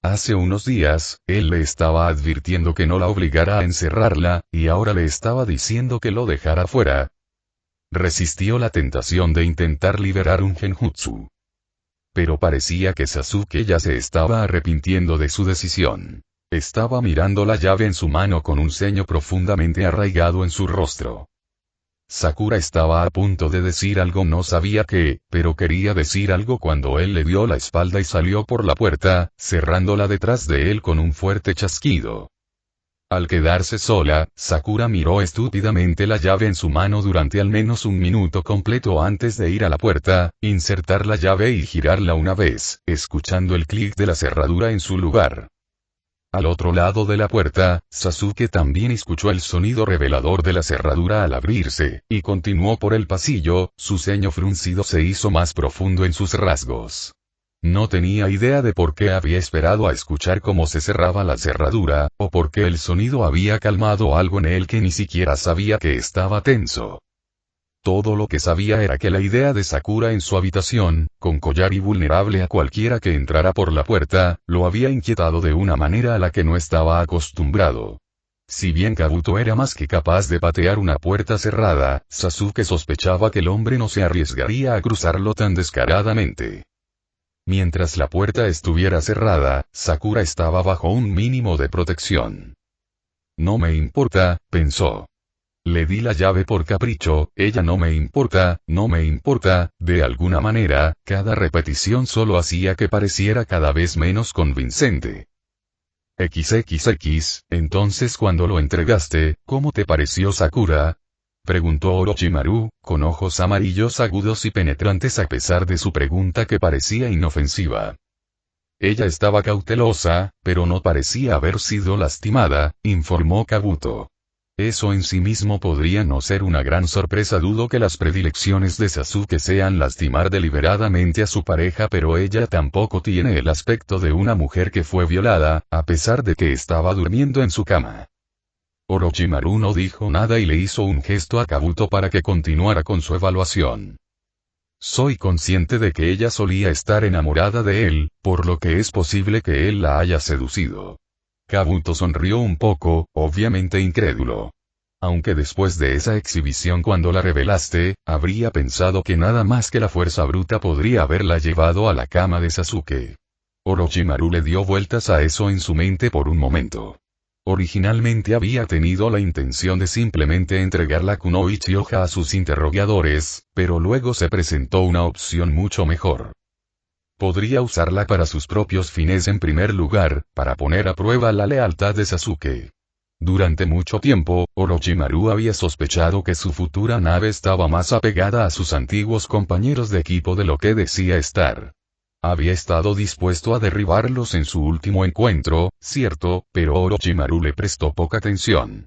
Hace unos días, él le estaba advirtiendo que no la obligara a encerrarla, y ahora le estaba diciendo que lo dejara fuera. Resistió la tentación de intentar liberar un genjutsu. Pero parecía que Sasuke ya se estaba arrepintiendo de su decisión. Estaba mirando la llave en su mano con un ceño profundamente arraigado en su rostro. Sakura estaba a punto de decir algo, no sabía qué, pero quería decir algo cuando él le dio la espalda y salió por la puerta, cerrándola detrás de él con un fuerte chasquido. Al quedarse sola, Sakura miró estúpidamente la llave en su mano durante al menos un minuto completo antes de ir a la puerta, insertar la llave y girarla una vez, escuchando el clic de la cerradura en su lugar. Al otro lado de la puerta, Sasuke también escuchó el sonido revelador de la cerradura al abrirse, y continuó por el pasillo, su ceño fruncido se hizo más profundo en sus rasgos. No tenía idea de por qué había esperado a escuchar cómo se cerraba la cerradura, o por qué el sonido había calmado algo en él que ni siquiera sabía que estaba tenso. Todo lo que sabía era que la idea de Sakura en su habitación, con collar y vulnerable a cualquiera que entrara por la puerta, lo había inquietado de una manera a la que no estaba acostumbrado. Si bien Kabuto era más que capaz de patear una puerta cerrada, Sasuke sospechaba que el hombre no se arriesgaría a cruzarlo tan descaradamente. Mientras la puerta estuviera cerrada, Sakura estaba bajo un mínimo de protección. No me importa, pensó. Le di la llave por capricho, ella no me importa, de alguna manera, cada repetición solo hacía que pareciera cada vez menos convincente. XXX, entonces cuando lo entregaste, ¿cómo te pareció Sakura? Preguntó Orochimaru, con ojos amarillos agudos y penetrantes a pesar de su pregunta que parecía inofensiva. Ella estaba cautelosa, pero no parecía haber sido lastimada, informó Kabuto. Eso en sí mismo podría no ser una gran sorpresa. Dudo que las predilecciones de Sasuke sean lastimar deliberadamente a su pareja, pero ella tampoco tiene el aspecto de una mujer que fue violada, a pesar de que estaba durmiendo en su cama. Orochimaru no dijo nada y le hizo un gesto a Kabuto para que continuara con su evaluación. Soy consciente de que ella solía estar enamorada de él, por lo que es posible que él la haya seducido. Kabuto sonrió un poco, obviamente incrédulo. Aunque después de esa exhibición cuando la revelaste, habría pensado que nada más que la fuerza bruta podría haberla llevado a la cama de Sasuke. Orochimaru le dio vueltas a eso en su mente por un momento. Originalmente había tenido la intención de simplemente entregar la kunoichi hoja a sus interrogadores, pero luego se presentó una opción mucho mejor. Podría usarla para sus propios fines en primer lugar, para poner a prueba la lealtad de Sasuke. Durante mucho tiempo, Orochimaru había sospechado que su futura nave estaba más apegada a sus antiguos compañeros de equipo de lo que decía estar. Había estado dispuesto a derribarlos en su último encuentro, cierto, pero Orochimaru le prestó poca atención.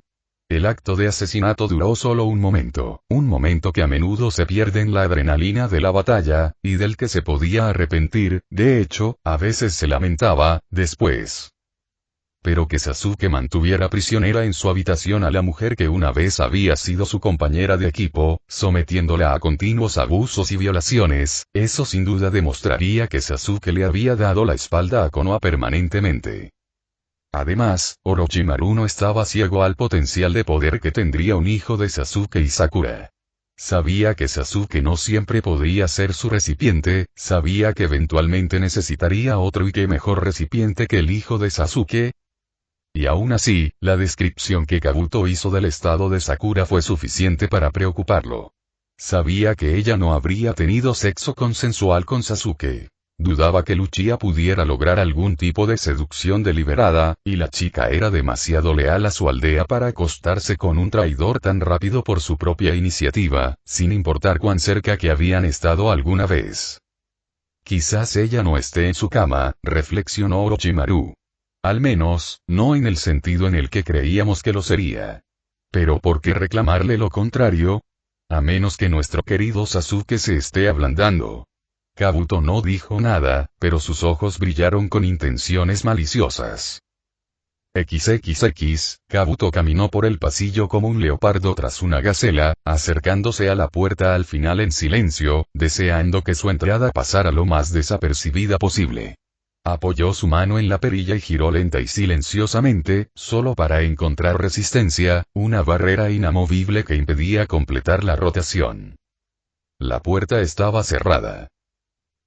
El acto de asesinato duró solo un momento que a menudo se pierde en la adrenalina de la batalla, y del que se podía arrepentir, de hecho, a veces se lamentaba, después. Pero que Sasuke mantuviera prisionera en su habitación a la mujer que una vez había sido su compañera de equipo, sometiéndola a continuos abusos y violaciones, eso sin duda demostraría que Sasuke le había dado la espalda a Konoha permanentemente. Además, Orochimaru no estaba ciego al potencial de poder que tendría un hijo de Sasuke y Sakura. Sabía que Sasuke no siempre podría ser su recipiente, sabía que eventualmente necesitaría otro y qué mejor recipiente que el hijo de Sasuke. Y aún así, la descripción que Kabuto hizo del estado de Sakura fue suficiente para preocuparlo. Sabía que ella no habría tenido sexo consensual con Sasuke. Dudaba que Uchiha pudiera lograr algún tipo de seducción deliberada, y la chica era demasiado leal a su aldea para acostarse con un traidor tan rápido por su propia iniciativa, sin importar cuán cerca que habían estado alguna vez. Quizás ella no esté en su cama, reflexionó Orochimaru. Al menos, no en el sentido en el que creíamos que lo sería. Pero ¿por qué reclamarle lo contrario? A menos que nuestro querido Sasuke se esté ablandando. Kabuto no dijo nada, pero sus ojos brillaron con intenciones maliciosas. XXX, Kabuto caminó por el pasillo como un leopardo tras una gacela, acercándose a la puerta al final en silencio, deseando que su entrada pasara lo más desapercibida posible. Apoyó su mano en la perilla y giró lenta y silenciosamente, solo para encontrar resistencia, una barrera inamovible que impedía completar la rotación. La puerta estaba cerrada.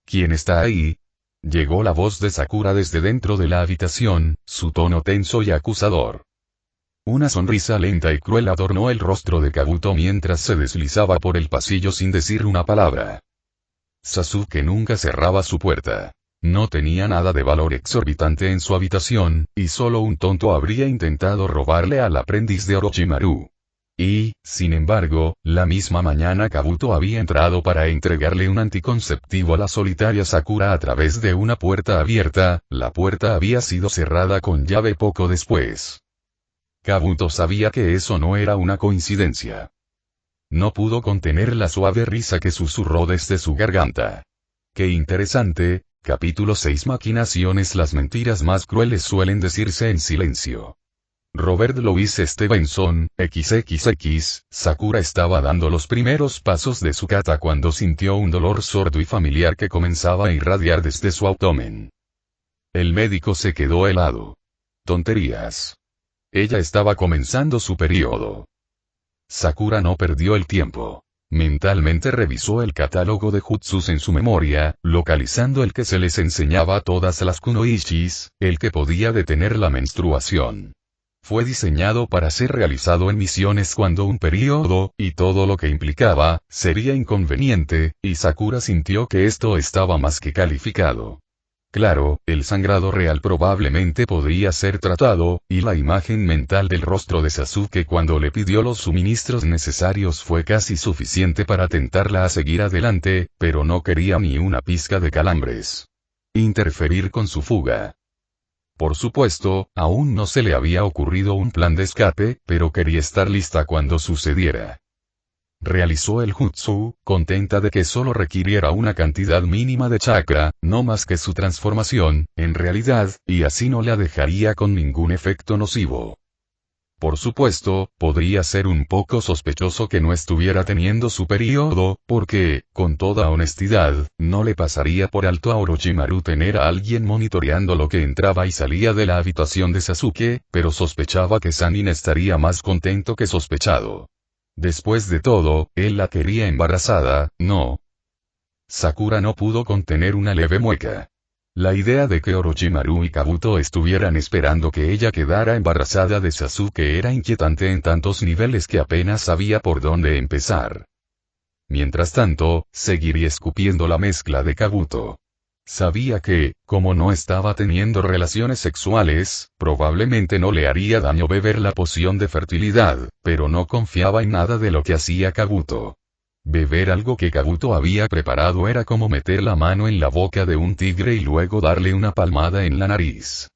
¿Quién está ahí? Llegó la voz de Sakura desde dentro de la habitación, su tono tenso y acusador. Una sonrisa lenta y cruel adornó el rostro de Kabuto mientras se deslizaba por el pasillo sin decir una palabra. Sasuke nunca cerraba su puerta. No tenía nada de valor exorbitante en su habitación, y solo un tonto habría intentado robarle al aprendiz de Orochimaru. Y, sin embargo, la misma mañana Kabuto había entrado para entregarle un anticonceptivo a la solitaria Sakura a través de una puerta abierta. La puerta había sido cerrada con llave poco después. Kabuto sabía que eso no era una coincidencia. No pudo contener la suave risa que susurró desde su garganta. ¡Qué interesante! Capítulo 6. Maquinaciones. Las mentiras más crueles suelen decirse en silencio. Robert Louis Stevenson, XXX, Sakura estaba dando los primeros pasos de su kata cuando sintió un dolor sordo y familiar que comenzaba a irradiar desde su abdomen. El médico se quedó helado. Tonterías. Ella estaba comenzando su periodo. Sakura no perdió el tiempo. Mentalmente revisó el catálogo de jutsus en su memoria, localizando el que se les enseñaba a todas las kunoichis, el que podía detener la menstruación. Fue diseñado para ser realizado en misiones cuando un periodo, y todo lo que implicaba, sería inconveniente, y Sakura sintió que esto estaba más que calificado. Claro, el sangrado real probablemente podría ser tratado, y la imagen mental del rostro de Sasuke cuando le pidió los suministros necesarios fue casi suficiente para tentarla a seguir adelante, pero no quería ni una pizca de calambres. Interferir con su fuga. Por supuesto, aún no se le había ocurrido un plan de escape, pero quería estar lista cuando sucediera. Realizó el jutsu, contenta de que solo requiriera una cantidad mínima de chakra, no más que su transformación, en realidad, y así no la dejaría con ningún efecto nocivo. Por supuesto, podría ser un poco sospechoso que no estuviera teniendo su periodo, porque, con toda honestidad, no le pasaría por alto a Orochimaru tener a alguien monitoreando lo que entraba y salía de la habitación de Sasuke, pero sospechaba que Sannin estaría más contento que sospechado. Después de todo, él la quería embarazada, ¿no? Sakura no pudo contener una leve mueca. La idea de que Orochimaru y Kabuto estuvieran esperando que ella quedara embarazada de Sasuke era inquietante en tantos niveles que apenas sabía por dónde empezar. Mientras tanto, seguiría escupiendo la mezcla de Kabuto. Sabía que, como no estaba teniendo relaciones sexuales, probablemente no le haría daño beber la poción de fertilidad, pero no confiaba en nada de lo que hacía Kabuto. Beber algo que Kabuto había preparado era como meter la mano en la boca de un tigre y luego darle una palmada en la nariz.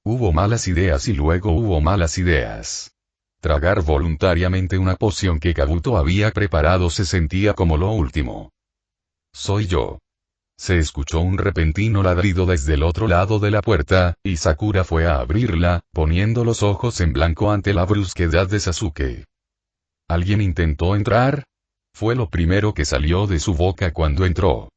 Hubo malas ideas y luego hubo malas ideas. Tragar voluntariamente una poción que Kabuto había preparado se sentía como lo último. Soy yo. Se escuchó un repentino ladrido desde el otro lado de la puerta, y Sakura fue a abrirla, poniendo los ojos en blanco ante la brusquedad de Sasuke. ¿Alguien intentó entrar? Fue lo primero que salió de su boca cuando entró.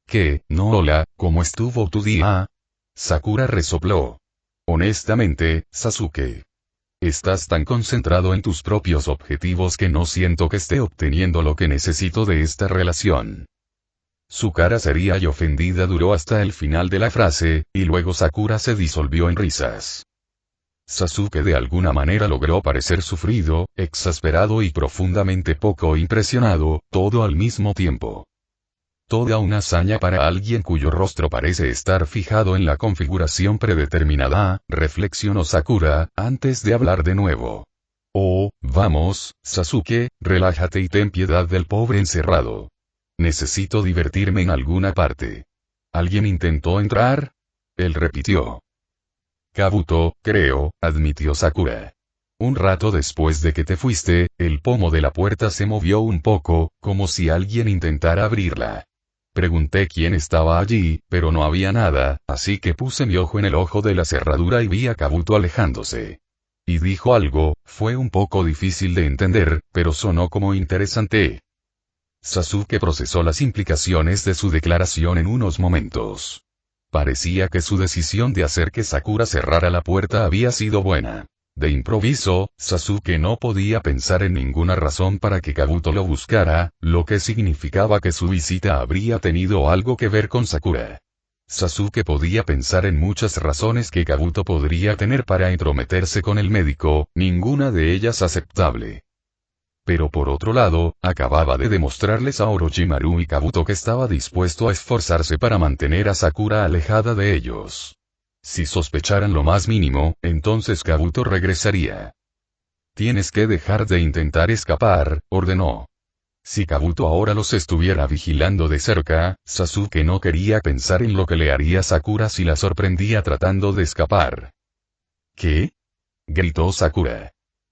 ¿Qué? No, hola, ¿cómo estuvo tu día? Sakura resopló. Honestamente, Sasuke. Estás tan concentrado en tus propios objetivos que no siento que esté obteniendo lo que necesito de esta relación. Su cara seria y ofendida duró hasta el final de la frase, y luego Sakura se disolvió en risas. Sasuke de alguna manera logró parecer sufrido, exasperado y profundamente poco impresionado, todo al mismo tiempo. Toda una hazaña para alguien cuyo rostro parece estar fijado en la configuración predeterminada, reflexionó Sakura, antes de hablar de nuevo. Oh, vamos, Sasuke, relájate y ten piedad del pobre encerrado. Necesito divertirme en alguna parte. ¿Alguien intentó entrar? Él repitió. Kabuto, creo, admitió Sakura. Un rato después de que te fuiste, el pomo de la puerta se movió un poco, como si alguien intentara abrirla. Pregunté quién estaba allí, pero no había nada, así que puse mi ojo en el ojo de la cerradura y vi a Kabuto alejándose. Y dijo algo, fue un poco difícil de entender, pero sonó como interesante. Sasuke procesó las implicaciones de su declaración en unos momentos. Parecía que su decisión de hacer que Sakura cerrara la puerta había sido buena. De improviso, Sasuke no podía pensar en ninguna razón para que Kabuto lo buscara, lo que significaba que su visita habría tenido algo que ver con Sakura. Sasuke podía pensar en muchas razones que Kabuto podría tener para entrometerse con el médico, ninguna de ellas aceptable. Pero por otro lado, acababa de demostrarles a Orochimaru y Kabuto que estaba dispuesto a esforzarse para mantener a Sakura alejada de ellos. Si sospecharan lo más mínimo, entonces Kabuto regresaría. Tienes que dejar de intentar escapar, ordenó. Si Kabuto ahora los estuviera vigilando de cerca, Sasuke no quería pensar en lo que le haría Sakura si la sorprendía tratando de escapar. ¿Qué? Gritó Sakura.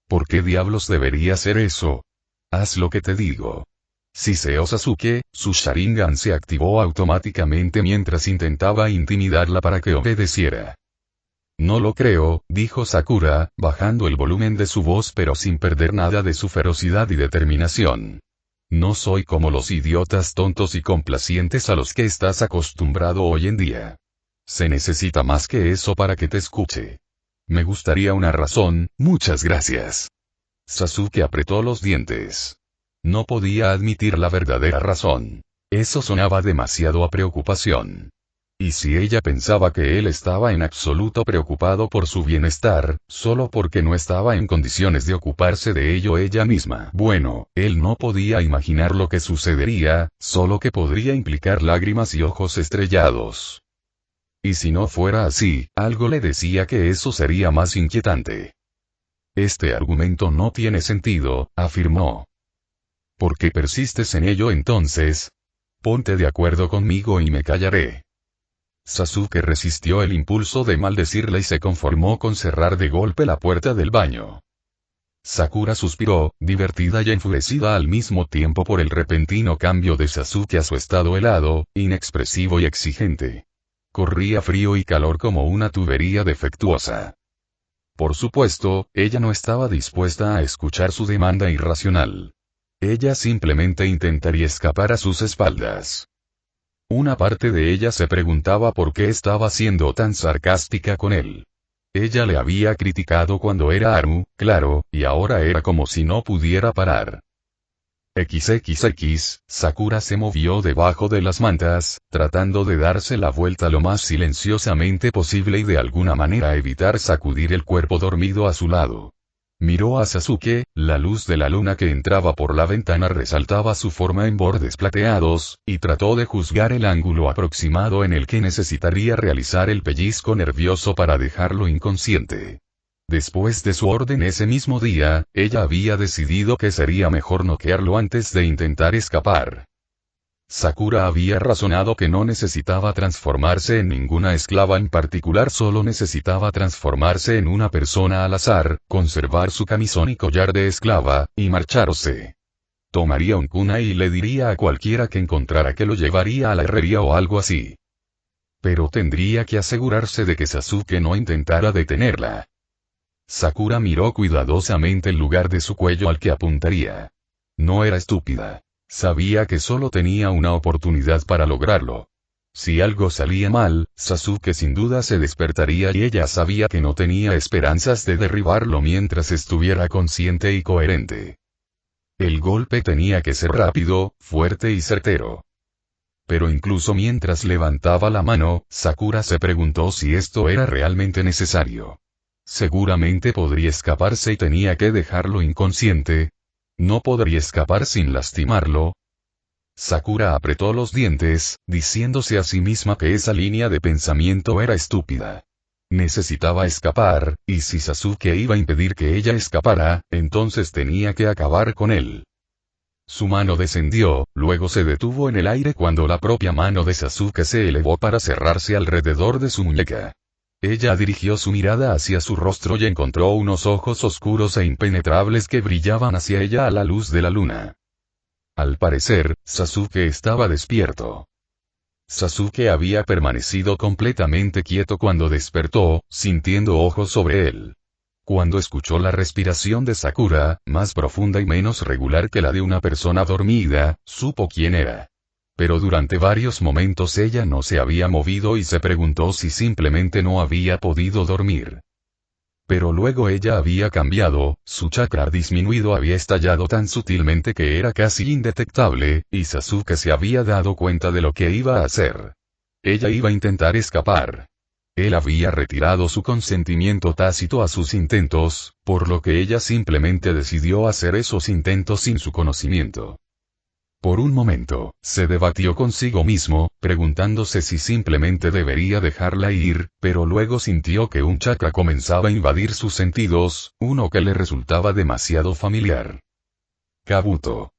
¿Por qué diablos debería hacer eso? Haz lo que te digo. Siseó Sasuke, su Sharingan se activó automáticamente mientras intentaba intimidarla para que obedeciera. No lo creo, dijo Sakura, bajando el volumen de su voz pero sin perder nada de su ferocidad y determinación. No soy como los idiotas tontos y complacientes a los que estás acostumbrado hoy en día. Se necesita más que eso para que te escuche. Me gustaría una razón, muchas gracias. Sasuke apretó los dientes. No podía admitir la verdadera razón. Eso sonaba demasiado a preocupación. Y si ella pensaba que él estaba en absoluto preocupado por su bienestar, solo porque no estaba en condiciones de ocuparse de ello ella misma. Bueno, él no podía imaginar lo que sucedería, solo que podría implicar lágrimas y ojos estrellados. Y si no fuera así, algo le decía que eso sería más inquietante. Este argumento no tiene sentido, afirmó. ¿Por qué persistes en ello entonces? Ponte de acuerdo conmigo y me callaré. Sasuke resistió el impulso de maldecirla y se conformó con cerrar de golpe la puerta del baño. Sakura suspiró, divertida y enfurecida al mismo tiempo por el repentino cambio de Sasuke a su estado helado, inexpresivo y exigente. Corría frío y calor como una tubería defectuosa. Por supuesto, ella no estaba dispuesta a escuchar su demanda irracional. Ella simplemente intentaría escapar a sus espaldas. Una parte de ella se preguntaba por qué estaba siendo tan sarcástica con él. Ella le había criticado cuando era Aru, claro, y ahora era como si no pudiera parar. XXX, Sakura se movió debajo de las mantas, tratando de darse la vuelta lo más silenciosamente posible y de alguna manera evitar sacudir el cuerpo dormido a su lado. Miró a Sasuke, la luz de la luna que entraba por la ventana resaltaba su forma en bordes plateados, y trató de juzgar el ángulo aproximado en el que necesitaría realizar el pellizco nervioso para dejarlo inconsciente. Después de su orden ese mismo día, ella había decidido que sería mejor noquearlo antes de intentar escapar. Sakura había razonado que no necesitaba transformarse en ninguna esclava en particular, solo necesitaba transformarse en una persona al azar, conservar su camisón y collar de esclava, y marcharse. Tomaría un kunai y le diría a cualquiera que encontrara que lo llevaría a la herrería o algo así. Pero tendría que asegurarse de que Sasuke no intentara detenerla. Sakura miró cuidadosamente el lugar de su cuello al que apuntaría. No era estúpida. Sabía que solo tenía una oportunidad para lograrlo. Si algo salía mal, Sasuke sin duda se despertaría y ella sabía que no tenía esperanzas de derribarlo mientras estuviera consciente y coherente. El golpe tenía que ser rápido, fuerte y certero. Pero incluso mientras levantaba la mano, Sakura se preguntó si esto era realmente necesario. Seguramente podría escaparse y tenía que dejarlo inconsciente. ¿No podría escapar sin lastimarlo? Sakura apretó los dientes, diciéndose a sí misma que esa línea de pensamiento era estúpida. Necesitaba escapar, y si Sasuke iba a impedir que ella escapara, entonces tenía que acabar con él. Su mano descendió, luego se detuvo en el aire cuando la propia mano de Sasuke se elevó para cerrarse alrededor de su muñeca. Ella dirigió su mirada hacia su rostro y encontró unos ojos oscuros e impenetrables que brillaban hacia ella a la luz de la luna. Al parecer, Sasuke estaba despierto. Sasuke había permanecido completamente quieto cuando despertó, sintiendo ojos sobre él. Cuando escuchó la respiración de Sakura, más profunda y menos regular que la de una persona dormida, supo quién era. Pero durante varios momentos ella no se había movido y se preguntó si simplemente no había podido dormir. Pero luego ella había cambiado, su chakra disminuido había estallado tan sutilmente que era casi indetectable, y Sasuke se había dado cuenta de lo que iba a hacer. Ella iba a intentar escapar. Él había retirado su consentimiento tácito a sus intentos, por lo que ella simplemente decidió hacer esos intentos sin su conocimiento. Por un momento, se debatió consigo mismo, preguntándose si simplemente debería dejarla ir, pero luego sintió que un chakra comenzaba a invadir sus sentidos, uno que le resultaba demasiado familiar. Kabuto.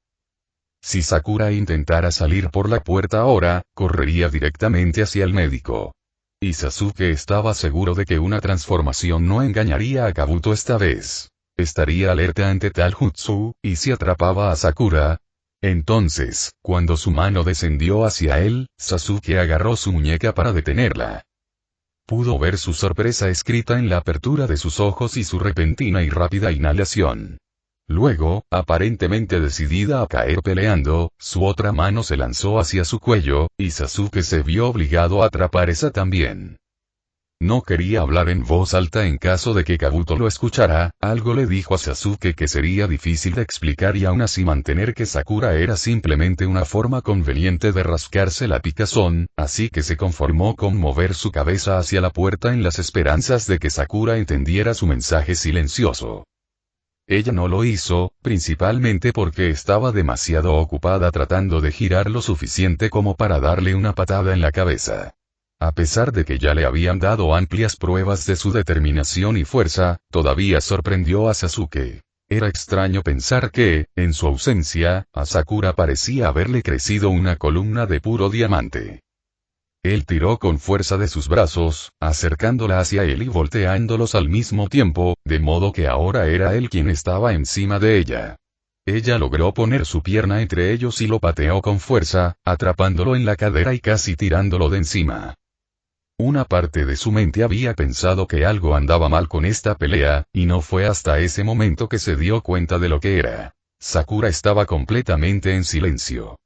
Si Sakura intentara salir por la puerta ahora, correría directamente hacia el médico. Y Sasuke estaba seguro de que una transformación no engañaría a Kabuto esta vez. Estaría alerta ante tal jutsu, y si atrapaba a Sakura. Entonces, cuando su mano descendió hacia él, Sasuke agarró su muñeca para detenerla. Pudo ver su sorpresa escrita en la apertura de sus ojos y su repentina y rápida inhalación. Luego, aparentemente decidida a caer peleando, su otra mano se lanzó hacia su cuello, y Sasuke se vio obligado a atrapar esa también. No quería hablar en voz alta en caso de que Kabuto lo escuchara, algo le dijo a Sasuke que sería difícil de explicar y aún así mantener que Sakura era simplemente una forma conveniente de rascarse la picazón, así que se conformó con mover su cabeza hacia la puerta en las esperanzas de que Sakura entendiera su mensaje silencioso. Ella no lo hizo, principalmente porque estaba demasiado ocupada tratando de girar lo suficiente como para darle una patada en la cabeza. A pesar de que ya le habían dado amplias pruebas de su determinación y fuerza, todavía sorprendió a Sasuke. Era extraño pensar que, en su ausencia, a Sakura parecía haberle crecido una columna de puro diamante. Él tiró con fuerza de sus brazos, acercándola hacia él y volteándolos al mismo tiempo, de modo que ahora era él quien estaba encima de ella. Ella logró poner su pierna entre ellos y lo pateó con fuerza, atrapándolo en la cadera y casi tirándolo de encima. Una parte de su mente había pensado que algo andaba mal con esta pelea, y no fue hasta ese momento que se dio cuenta de lo que era. Sakura estaba completamente en silencio.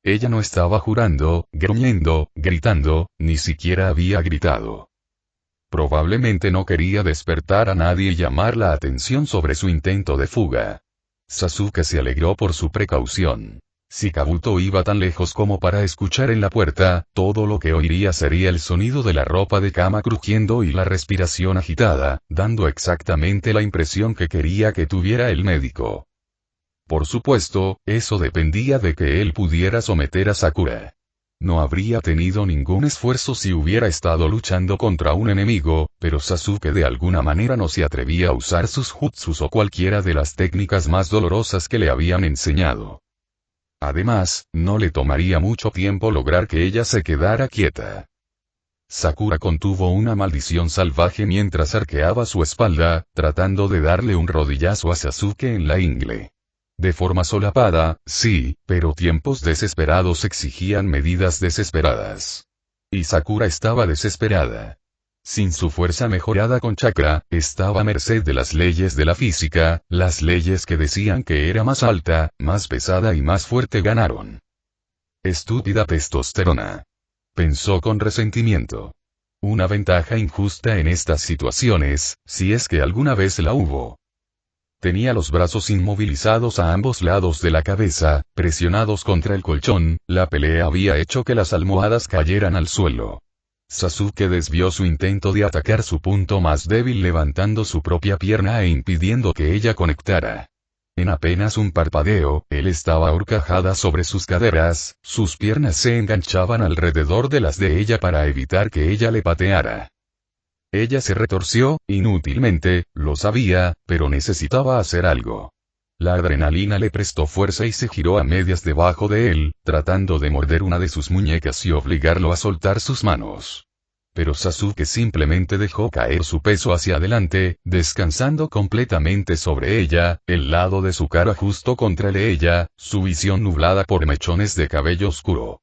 Ella no estaba jurando, gruñendo, gritando, ni siquiera había gritado. Probablemente no quería despertar a nadie y llamar la atención sobre su intento de fuga. Sasuke se alegró por su precaución. Si Kabuto iba tan lejos como para escuchar en la puerta, todo lo que oiría sería el sonido de la ropa de cama crujiendo y la respiración agitada, dando exactamente la impresión que quería que tuviera el médico. Por supuesto, eso dependía de que él pudiera someter a Sakura. No habría tenido ningún esfuerzo si hubiera estado luchando contra un enemigo, pero Sasuke de alguna manera no se atrevía a usar sus jutsus o cualquiera de las técnicas más dolorosas que le habían enseñado. Además, no le tomaría mucho tiempo lograr que ella se quedara quieta. Sakura contuvo una maldición salvaje mientras arqueaba su espalda, tratando de darle un rodillazo a Sasuke en la ingle. De forma solapada, sí, pero tiempos desesperados exigían medidas desesperadas. Y Sakura estaba desesperada. Sin su fuerza mejorada con chakra, estaba a merced de las leyes de la física, las leyes que decían que era más alta, más pesada y más fuerte ganaron. Estúpida testosterona. Pensó con resentimiento. Una ventaja injusta en estas situaciones, si es que alguna vez la hubo. Tenía los brazos inmovilizados a ambos lados de la cabeza, presionados contra el colchón, la pelea había hecho que las almohadas cayeran al suelo. Sasuke desvió su intento de atacar su punto más débil levantando su propia pierna e impidiendo que ella conectara. En apenas un parpadeo, él estaba ahorcajada sobre sus caderas, sus piernas se enganchaban alrededor de las de ella para evitar que ella le pateara. Ella se retorció, inútilmente, lo sabía, pero necesitaba hacer algo. La adrenalina le prestó fuerza y se giró a medias debajo de él, tratando de morder una de sus muñecas y obligarlo a soltar sus manos. Pero Sasuke simplemente dejó caer su peso hacia adelante, descansando completamente sobre ella, el lado de su cara justo contra el de ella, su visión nublada por mechones de cabello oscuro.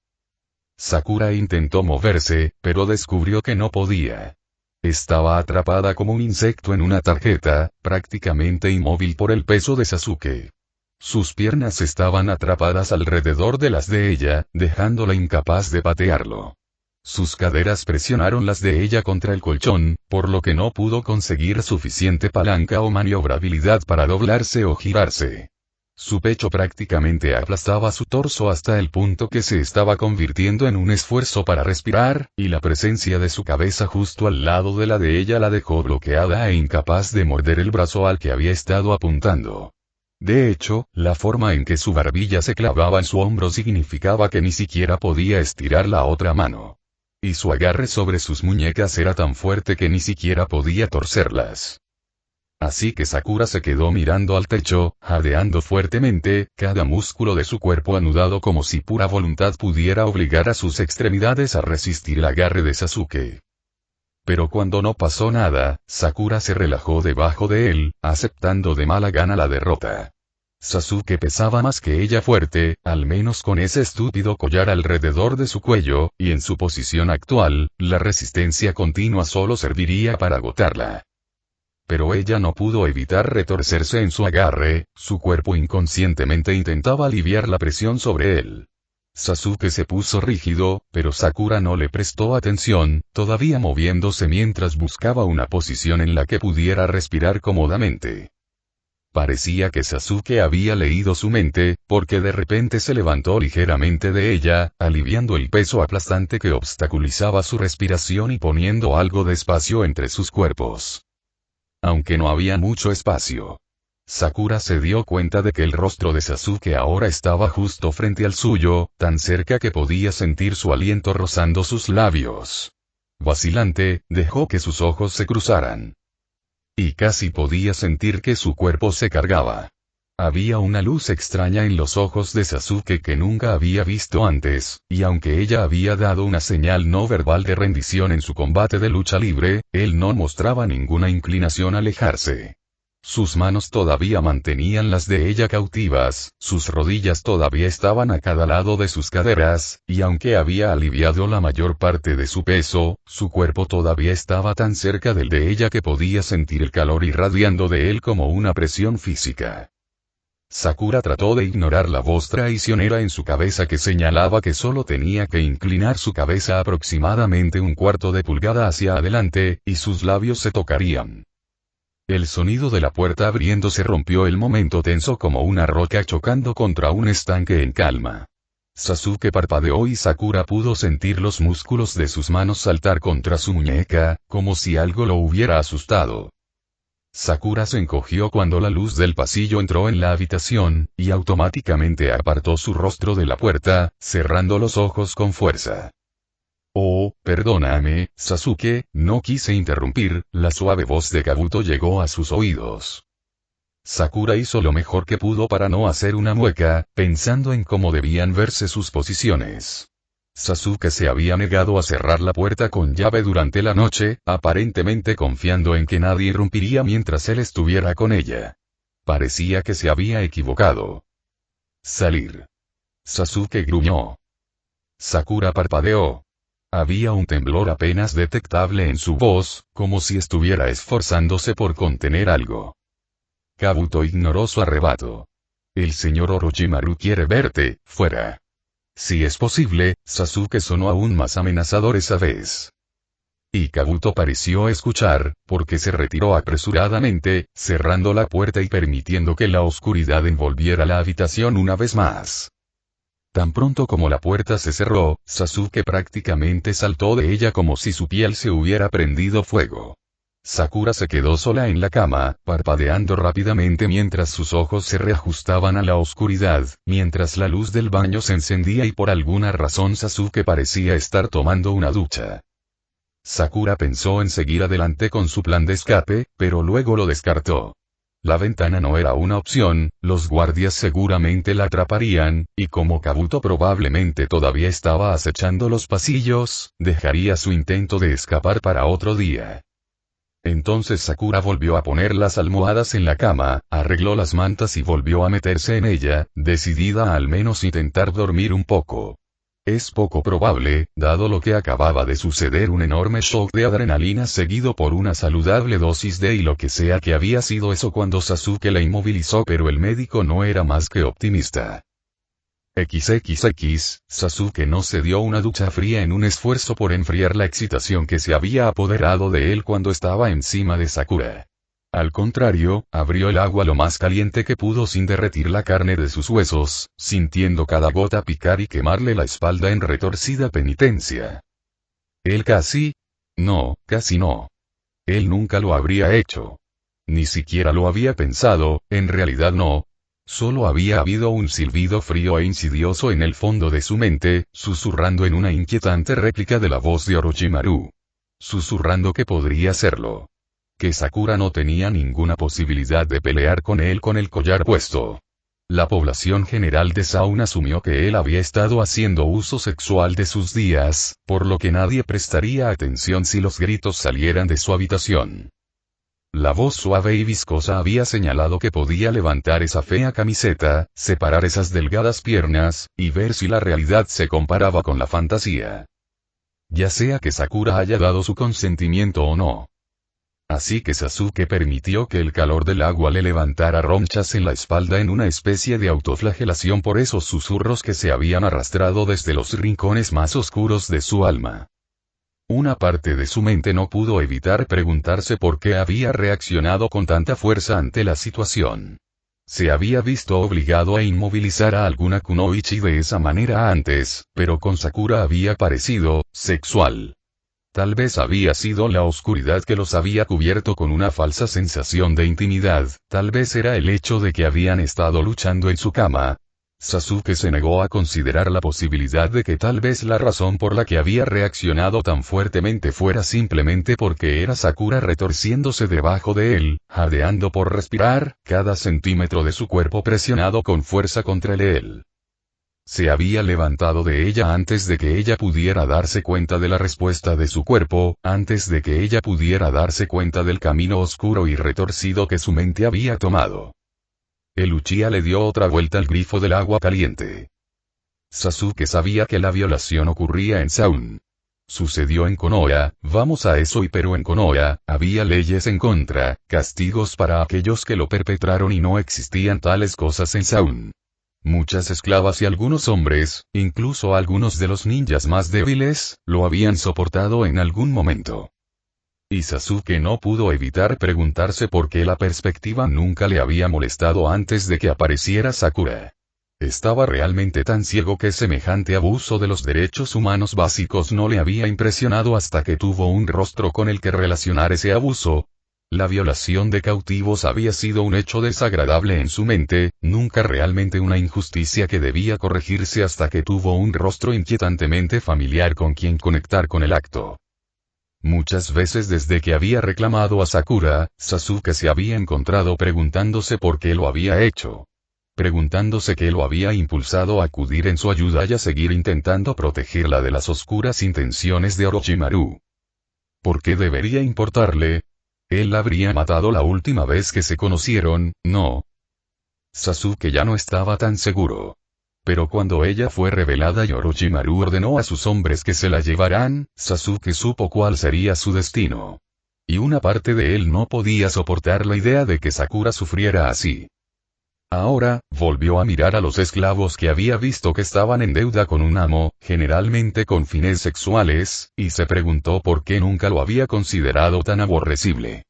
Sakura intentó moverse, pero descubrió que no podía. Estaba atrapada como un insecto en una tarjeta, prácticamente inmóvil por el peso de Sasuke. Sus piernas estaban atrapadas alrededor de las de ella, dejándola incapaz de patearlo. Sus caderas presionaron las de ella contra el colchón, por lo que no pudo conseguir suficiente palanca o maniobrabilidad para doblarse o girarse. Su pecho prácticamente aplastaba su torso hasta el punto que se estaba convirtiendo en un esfuerzo para respirar, y la presencia de su cabeza justo al lado de la de ella la dejó bloqueada e incapaz de morder el brazo al que había estado apuntando. De hecho, la forma en que su barbilla se clavaba en su hombro significaba que ni siquiera podía estirar la otra mano. Y su agarre sobre sus muñecas era tan fuerte que ni siquiera podía torcerlas. Así que Sakura se quedó mirando al techo, jadeando fuertemente, cada músculo de su cuerpo anudado como si pura voluntad pudiera obligar a sus extremidades a resistir el agarre de Sasuke. Pero cuando no pasó nada, Sakura se relajó debajo de él, aceptando de mala gana la derrota. Sasuke pesaba más que ella fuerte, al menos con ese estúpido collar alrededor de su cuello, y en su posición actual, la resistencia continua solo serviría para agotarla. Pero ella no pudo evitar retorcerse en su agarre, su cuerpo inconscientemente intentaba aliviar la presión sobre él. Sasuke se puso rígido, pero Sakura no le prestó atención, todavía moviéndose mientras buscaba una posición en la que pudiera respirar cómodamente. Parecía que Sasuke había leído su mente, porque de repente se levantó ligeramente de ella, aliviando el peso aplastante que obstaculizaba su respiración y poniendo algo de espacio entre sus cuerpos. Aunque no había mucho espacio. Sakura se dio cuenta de que el rostro de Sasuke ahora estaba justo frente al suyo, tan cerca que podía sentir su aliento rozando sus labios. Vacilante, dejó que sus ojos se cruzaran. Y casi podía sentir que su cuerpo se cargaba. Había una luz extraña en los ojos de Sasuke que nunca había visto antes, y aunque ella había dado una señal no verbal de rendición en su combate de lucha libre, él no mostraba ninguna inclinación a alejarse. Sus manos todavía mantenían las de ella cautivas, sus rodillas todavía estaban a cada lado de sus caderas, y aunque había aliviado la mayor parte de su peso, su cuerpo todavía estaba tan cerca del de ella que podía sentir el calor irradiando de él como una presión física. Sakura trató de ignorar la voz traicionera en su cabeza que señalaba que solo tenía que inclinar su cabeza aproximadamente un cuarto de pulgada hacia adelante, y sus labios se tocarían. El sonido de la puerta abriéndose rompió el momento tenso como una roca chocando contra un estanque en calma. Sasuke parpadeó y Sakura pudo sentir los músculos de sus manos saltar contra su muñeca, como si algo lo hubiera asustado. Sakura se encogió cuando la luz del pasillo entró en la habitación, y automáticamente apartó su rostro de la puerta, cerrando los ojos con fuerza. Oh, perdóname, Sasuke, no quise interrumpir, la suave voz de Kabuto llegó a sus oídos. Sakura hizo lo mejor que pudo para no hacer una mueca, pensando en cómo debían verse sus posiciones. Sasuke se había negado a cerrar la puerta con llave durante la noche, aparentemente confiando en que nadie irrumpiría mientras él estuviera con ella. Parecía que se había equivocado. Salir. Sasuke gruñó. Sakura parpadeó. Había un temblor apenas detectable en su voz, como si estuviera esforzándose por contener algo. Kabuto ignoró su arrebato. El señor Orochimaru quiere verte, fuera. Si es posible, Sasuke sonó aún más amenazador esa vez. Y Kabuto pareció escuchar, porque se retiró apresuradamente, cerrando la puerta y permitiendo que la oscuridad envolviera la habitación una vez más. Tan pronto como la puerta se cerró, Sasuke prácticamente saltó de ella como si su piel se hubiera prendido fuego. Sakura se quedó sola en la cama, parpadeando rápidamente mientras sus ojos se reajustaban a la oscuridad, mientras la luz del baño se encendía y por alguna razón Sasuke parecía estar tomando una ducha. Sakura pensó en seguir adelante con su plan de escape, pero luego lo descartó. La ventana no era una opción, los guardias seguramente la atraparían, y como Kabuto probablemente todavía estaba acechando los pasillos, dejaría su intento de escapar para otro día. Entonces Sakura volvió a poner las almohadas en la cama, arregló las mantas y volvió a meterse en ella, decidida a al menos intentar dormir un poco. Es poco probable, dado lo que acababa de suceder, un enorme shock de adrenalina seguido por una saludable dosis de y lo que sea que había sido eso cuando Sasuke la inmovilizó, pero el médico no era más que optimista. XXX, Sasuke no se dio una ducha fría en un esfuerzo por enfriar la excitación que se había apoderado de él cuando estaba encima de Sakura. Al contrario, abrió el agua lo más caliente que pudo sin derretir la carne de sus huesos, sintiendo cada gota picar y quemarle la espalda en retorcida penitencia. Él casi no. Él nunca lo habría hecho. Ni siquiera lo había pensado, en realidad no. Solo había habido un silbido frío e insidioso en el fondo de su mente, susurrando en una inquietante réplica de la voz de Orochimaru. Susurrando que podría serlo. Que Sakura no tenía ninguna posibilidad de pelear con él con el collar puesto. La población general de Zaun asumió que él había estado haciendo uso sexual de sus días, por lo que nadie prestaría atención si los gritos salieran de su habitación. La voz suave y viscosa había señalado que podía levantar esa fea camiseta, separar esas delgadas piernas, y ver si la realidad se comparaba con la fantasía. Ya sea que Sakura haya dado su consentimiento o no. Así que Sasuke permitió que el calor del agua le levantara ronchas en la espalda en una especie de autoflagelación por esos susurros que se habían arrastrado desde los rincones más oscuros de su alma. Una parte de su mente no pudo evitar preguntarse por qué había reaccionado con tanta fuerza ante la situación. Se había visto obligado a inmovilizar a alguna kunoichi de esa manera antes, pero con Sakura había parecido sexual. Tal vez había sido la oscuridad que los había cubierto con una falsa sensación de intimidad, tal vez era el hecho de que habían estado luchando en su cama. Sasuke se negó a considerar la posibilidad de que tal vez la razón por la que había reaccionado tan fuertemente fuera simplemente porque era Sakura retorciéndose debajo de él, jadeando por respirar, cada centímetro de su cuerpo presionado con fuerza contra él. Se había levantado de ella antes de que ella pudiera darse cuenta de la respuesta de su cuerpo, antes de que ella pudiera darse cuenta del camino oscuro y retorcido que su mente había tomado. El Uchiha le dio otra vuelta al grifo del agua caliente. Sasuke sabía que la violación ocurría en Zaun. Sucedió en Konoha, vamos a eso pero en Konoha, había leyes en contra, castigos para aquellos que lo perpetraron y no existían tales cosas en Zaun. Muchas esclavas y algunos hombres, incluso algunos de los ninjas más débiles, lo habían soportado en algún momento. Y Sasuke no pudo evitar preguntarse por qué la perspectiva nunca le había molestado antes de que apareciera Sakura. Estaba realmente tan ciego que semejante abuso de los derechos humanos básicos no le había impresionado hasta que tuvo un rostro con el que relacionar ese abuso. La violación de cautivos había sido un hecho desagradable en su mente, nunca realmente una injusticia que debía corregirse hasta que tuvo un rostro inquietantemente familiar con quien conectar con el acto. Muchas veces desde que había reclamado a Sakura, Sasuke se había encontrado preguntándose por qué lo había hecho. Preguntándose qué lo había impulsado a acudir en su ayuda y a seguir intentando protegerla de las oscuras intenciones de Orochimaru. ¿Por qué debería importarle? Él la habría matado la última vez que se conocieron, ¿no? Sasuke ya no estaba tan seguro. Pero cuando ella fue revelada y Orochimaru ordenó a sus hombres que se la llevaran, Sasuke supo cuál sería su destino. Y una parte de él no podía soportar la idea de que Sakura sufriera así. Ahora, volvió a mirar a los esclavos que había visto que estaban en deuda con un amo, generalmente con fines sexuales, y se preguntó por qué nunca lo había considerado tan aborrecible.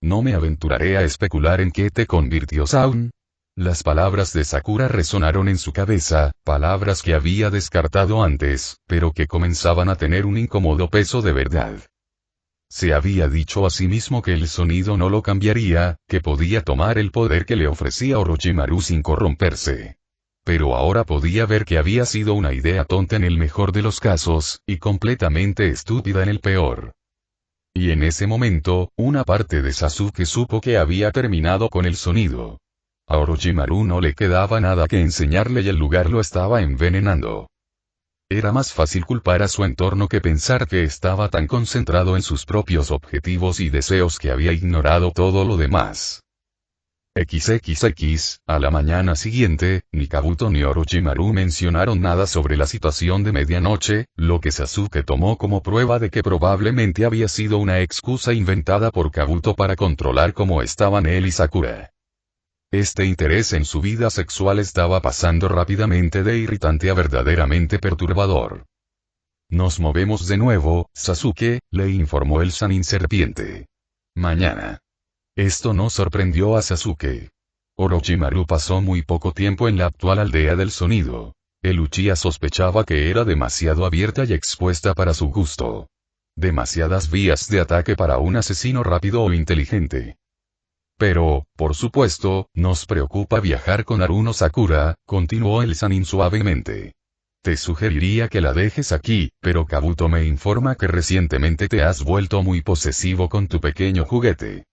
No me aventuraré a especular en qué te convirtió Zaun. Las palabras de Sakura resonaron en su cabeza, palabras que había descartado antes, pero que comenzaban a tener un incómodo peso de verdad. Se había dicho a sí mismo que el sonido no lo cambiaría, que podía tomar el poder que le ofrecía Orochimaru sin corromperse. Pero ahora podía ver que había sido una idea tonta en el mejor de los casos, y completamente estúpida en el peor. Y en ese momento, una parte de Sasuke supo que había terminado con el sonido. A Orochimaru no le quedaba nada que enseñarle y el lugar lo estaba envenenando. Era más fácil culpar a su entorno que pensar que estaba tan concentrado en sus propios objetivos y deseos que había ignorado todo lo demás. XXX, a la mañana siguiente, ni Kabuto ni Orochimaru mencionaron nada sobre la situación de medianoche, lo que Sasuke tomó como prueba de que probablemente había sido una excusa inventada por Kabuto para controlar cómo estaban él y Sakura. Este interés en su vida sexual estaba pasando rápidamente de irritante a verdaderamente perturbador. Nos movemos de nuevo, Sasuke, le informó el Sannin Serpiente. Mañana. Esto no sorprendió a Sasuke. Orochimaru pasó muy poco tiempo en la actual aldea del sonido. El Uchiha sospechaba que era demasiado abierta y expuesta para su gusto. Demasiadas vías de ataque para un asesino rápido o inteligente. Pero, por supuesto, nos preocupa viajar con Aruno Sakura, continuó el Sannin suavemente. Te sugeriría que la dejes aquí, pero Kabuto me informa que recientemente te has vuelto muy posesivo con tu pequeño juguete.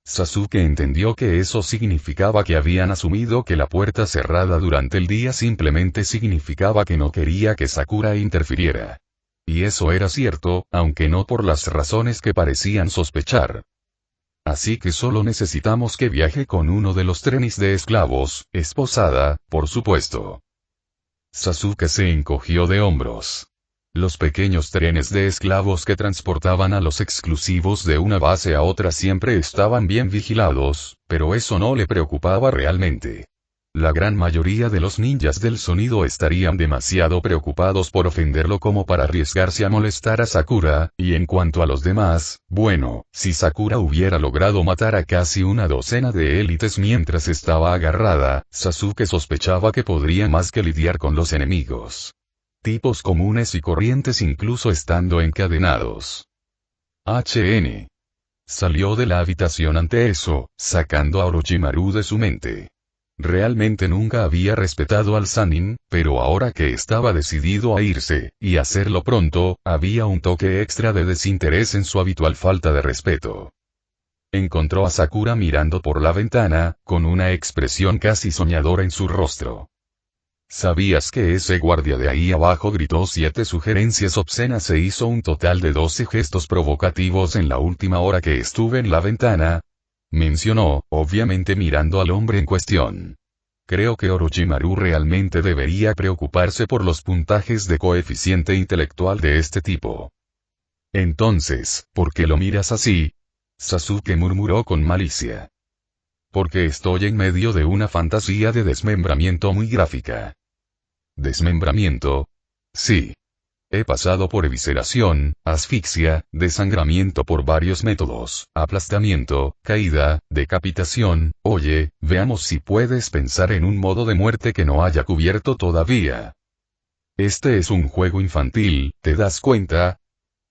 Sasuke entendió que eso significaba que habían asumido que la puerta cerrada durante el día simplemente significaba que no quería que Sakura interfiriera. Y eso era cierto, aunque no por las razones que parecían sospechar. Así que solo necesitamos que viaje con uno de los trenes de esclavos, esposada, por supuesto. Sasuke se encogió de hombros. Los pequeños trenes de esclavos que transportaban a los exclusivos de una base a otra siempre estaban bien vigilados, pero eso no le preocupaba realmente. La gran mayoría de los ninjas del sonido estarían demasiado preocupados por ofenderlo como para arriesgarse a molestar a Sakura, y en cuanto a los demás, bueno, si Sakura hubiera logrado matar a casi una docena de élites mientras estaba agarrada, Sasuke sospechaba que podría más que lidiar con los enemigos. Tipos comunes y corrientes incluso estando encadenados. HN. Salió de la habitación ante eso, sacando a Orochimaru de su mente. Realmente nunca había respetado al Sannin, pero ahora que estaba decidido a irse, y hacerlo pronto, había un toque extra de desinterés en su habitual falta de respeto. Encontró a Sakura mirando por la ventana, con una expresión casi soñadora en su rostro. ¿Sabías que ese guardia de ahí abajo gritó 7 sugerencias obscenas e hizo un total de 12 gestos provocativos en la última hora que estuve en la ventana? Mencionó, obviamente mirando al hombre en cuestión. Creo que Orochimaru realmente debería preocuparse por los puntajes de coeficiente intelectual de este tipo. Entonces, ¿por qué lo miras así? Sasuke murmuró con malicia. Porque estoy en medio de una fantasía de desmembramiento muy gráfica. ¿Desmembramiento? Sí. He pasado por evisceración, asfixia, desangramiento por varios métodos, aplastamiento, caída, decapitación. Oye, veamos si puedes pensar en un modo de muerte que no haya cubierto todavía. Este es un juego infantil, ¿te das cuenta?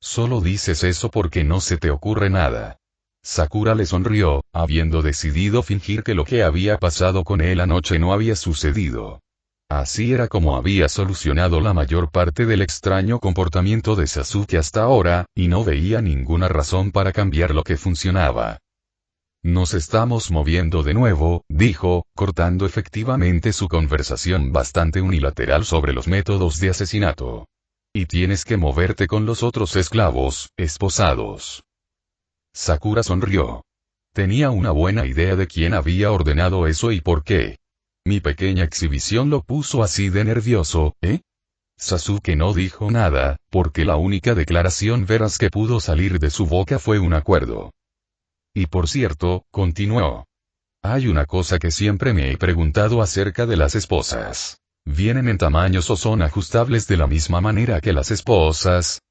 Solo dices eso porque no se te ocurre nada. Sakura le sonrió, habiendo decidido fingir que lo que había pasado con él anoche no había sucedido. Así era como había solucionado la mayor parte del extraño comportamiento de Sasuke hasta ahora, y no veía ninguna razón para cambiar lo que funcionaba. Nos estamos moviendo de nuevo, dijo, cortando efectivamente su conversación bastante unilateral sobre los métodos de asesinato. Y tienes que moverte con los otros esclavos, esposados. Sakura sonrió. Tenía una buena idea de quién había ordenado eso y por qué. Mi pequeña exhibición lo puso así de nervioso, ¿eh? Sasuke no dijo nada, porque la única declaración veraz que pudo salir de su boca fue un acuerdo. Y por cierto, continuó. Hay una cosa que siempre me he preguntado acerca de las esposas. ¿Vienen en tamaños o son ajustables de la misma manera que las esposas?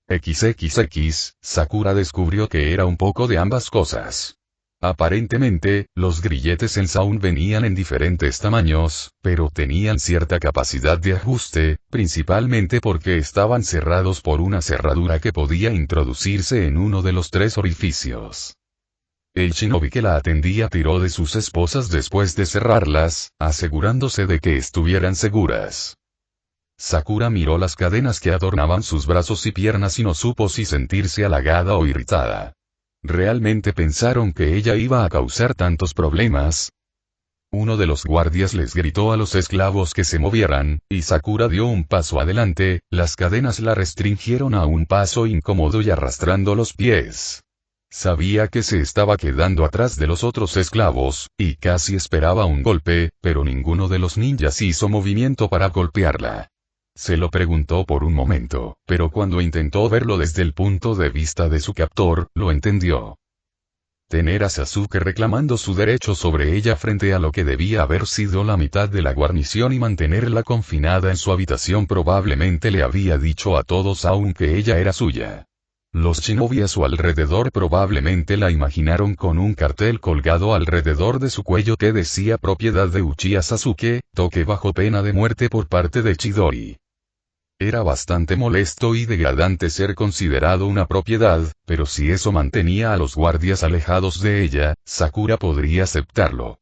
XXX, Sakura descubrió que era un poco de ambas cosas. Aparentemente, los grilletes en Sound venían en diferentes tamaños, pero tenían cierta capacidad de ajuste, principalmente porque estaban cerrados por una cerradura que podía introducirse en uno de los 3 orificios. El shinobi que la atendía tiró de sus esposas después de cerrarlas, asegurándose de que estuvieran seguras. Sakura miró las cadenas que adornaban sus brazos y piernas y no supo si sentirse halagada o irritada. ¿Realmente pensaron que ella iba a causar tantos problemas? Uno de los guardias les gritó a los esclavos que se movieran, y Sakura dio un paso adelante, las cadenas la restringieron a un paso incómodo y arrastrando los pies. Sabía que se estaba quedando atrás de los otros esclavos, y casi esperaba un golpe, pero ninguno de los ninjas hizo movimiento para golpearla. Se lo preguntó por un momento, pero cuando intentó verlo desde el punto de vista de su captor, lo entendió. Tener a Sasuke reclamando su derecho sobre ella frente a lo que debía haber sido la mitad de la guarnición y mantenerla confinada en su habitación probablemente le había dicho a todos aún que ella era suya. Los shinobi a su alrededor probablemente la imaginaron con un cartel colgado alrededor de su cuello que decía propiedad de Uchiha Sasuke, toque bajo pena de muerte por parte de Chidori. Era bastante molesto y degradante ser considerado una propiedad, pero si eso mantenía a los guardias alejados de ella, Sakura podría aceptarlo.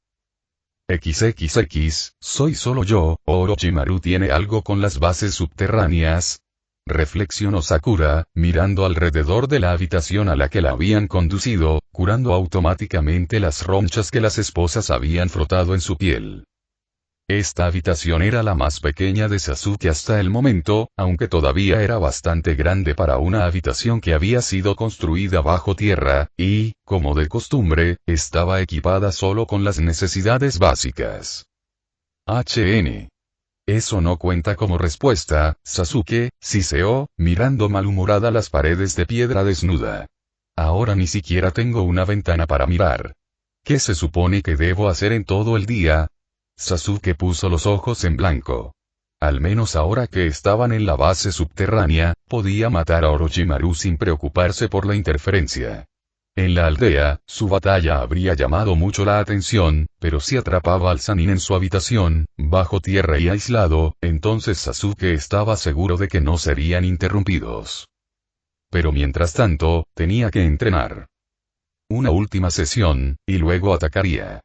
XXX, soy solo yo, ¿o Orochimaru tiene algo con las bases subterráneas? Reflexionó Sakura, mirando alrededor de la habitación a la que la habían conducido, curando automáticamente las ronchas que las esposas habían frotado en su piel. Esta habitación era la más pequeña de Sasuke hasta el momento, aunque todavía era bastante grande para una habitación que había sido construida bajo tierra, y, como de costumbre, estaba equipada solo con las necesidades básicas. Eso no cuenta como respuesta, Sasuke, siseó, mirando malhumorada las paredes de piedra desnuda. Ahora ni siquiera tengo una ventana para mirar. ¿Qué se supone que debo hacer en todo el día? Sasuke puso los ojos en blanco. Al menos ahora que estaban en la base subterránea, podía matar a Orochimaru sin preocuparse por la interferencia. En la aldea, su batalla habría llamado mucho la atención, pero si atrapaba al Sannin en su habitación, bajo tierra y aislado, entonces Sasuke estaba seguro de que no serían interrumpidos. Pero mientras tanto, tenía que entrenar. Una última sesión, y luego atacaría.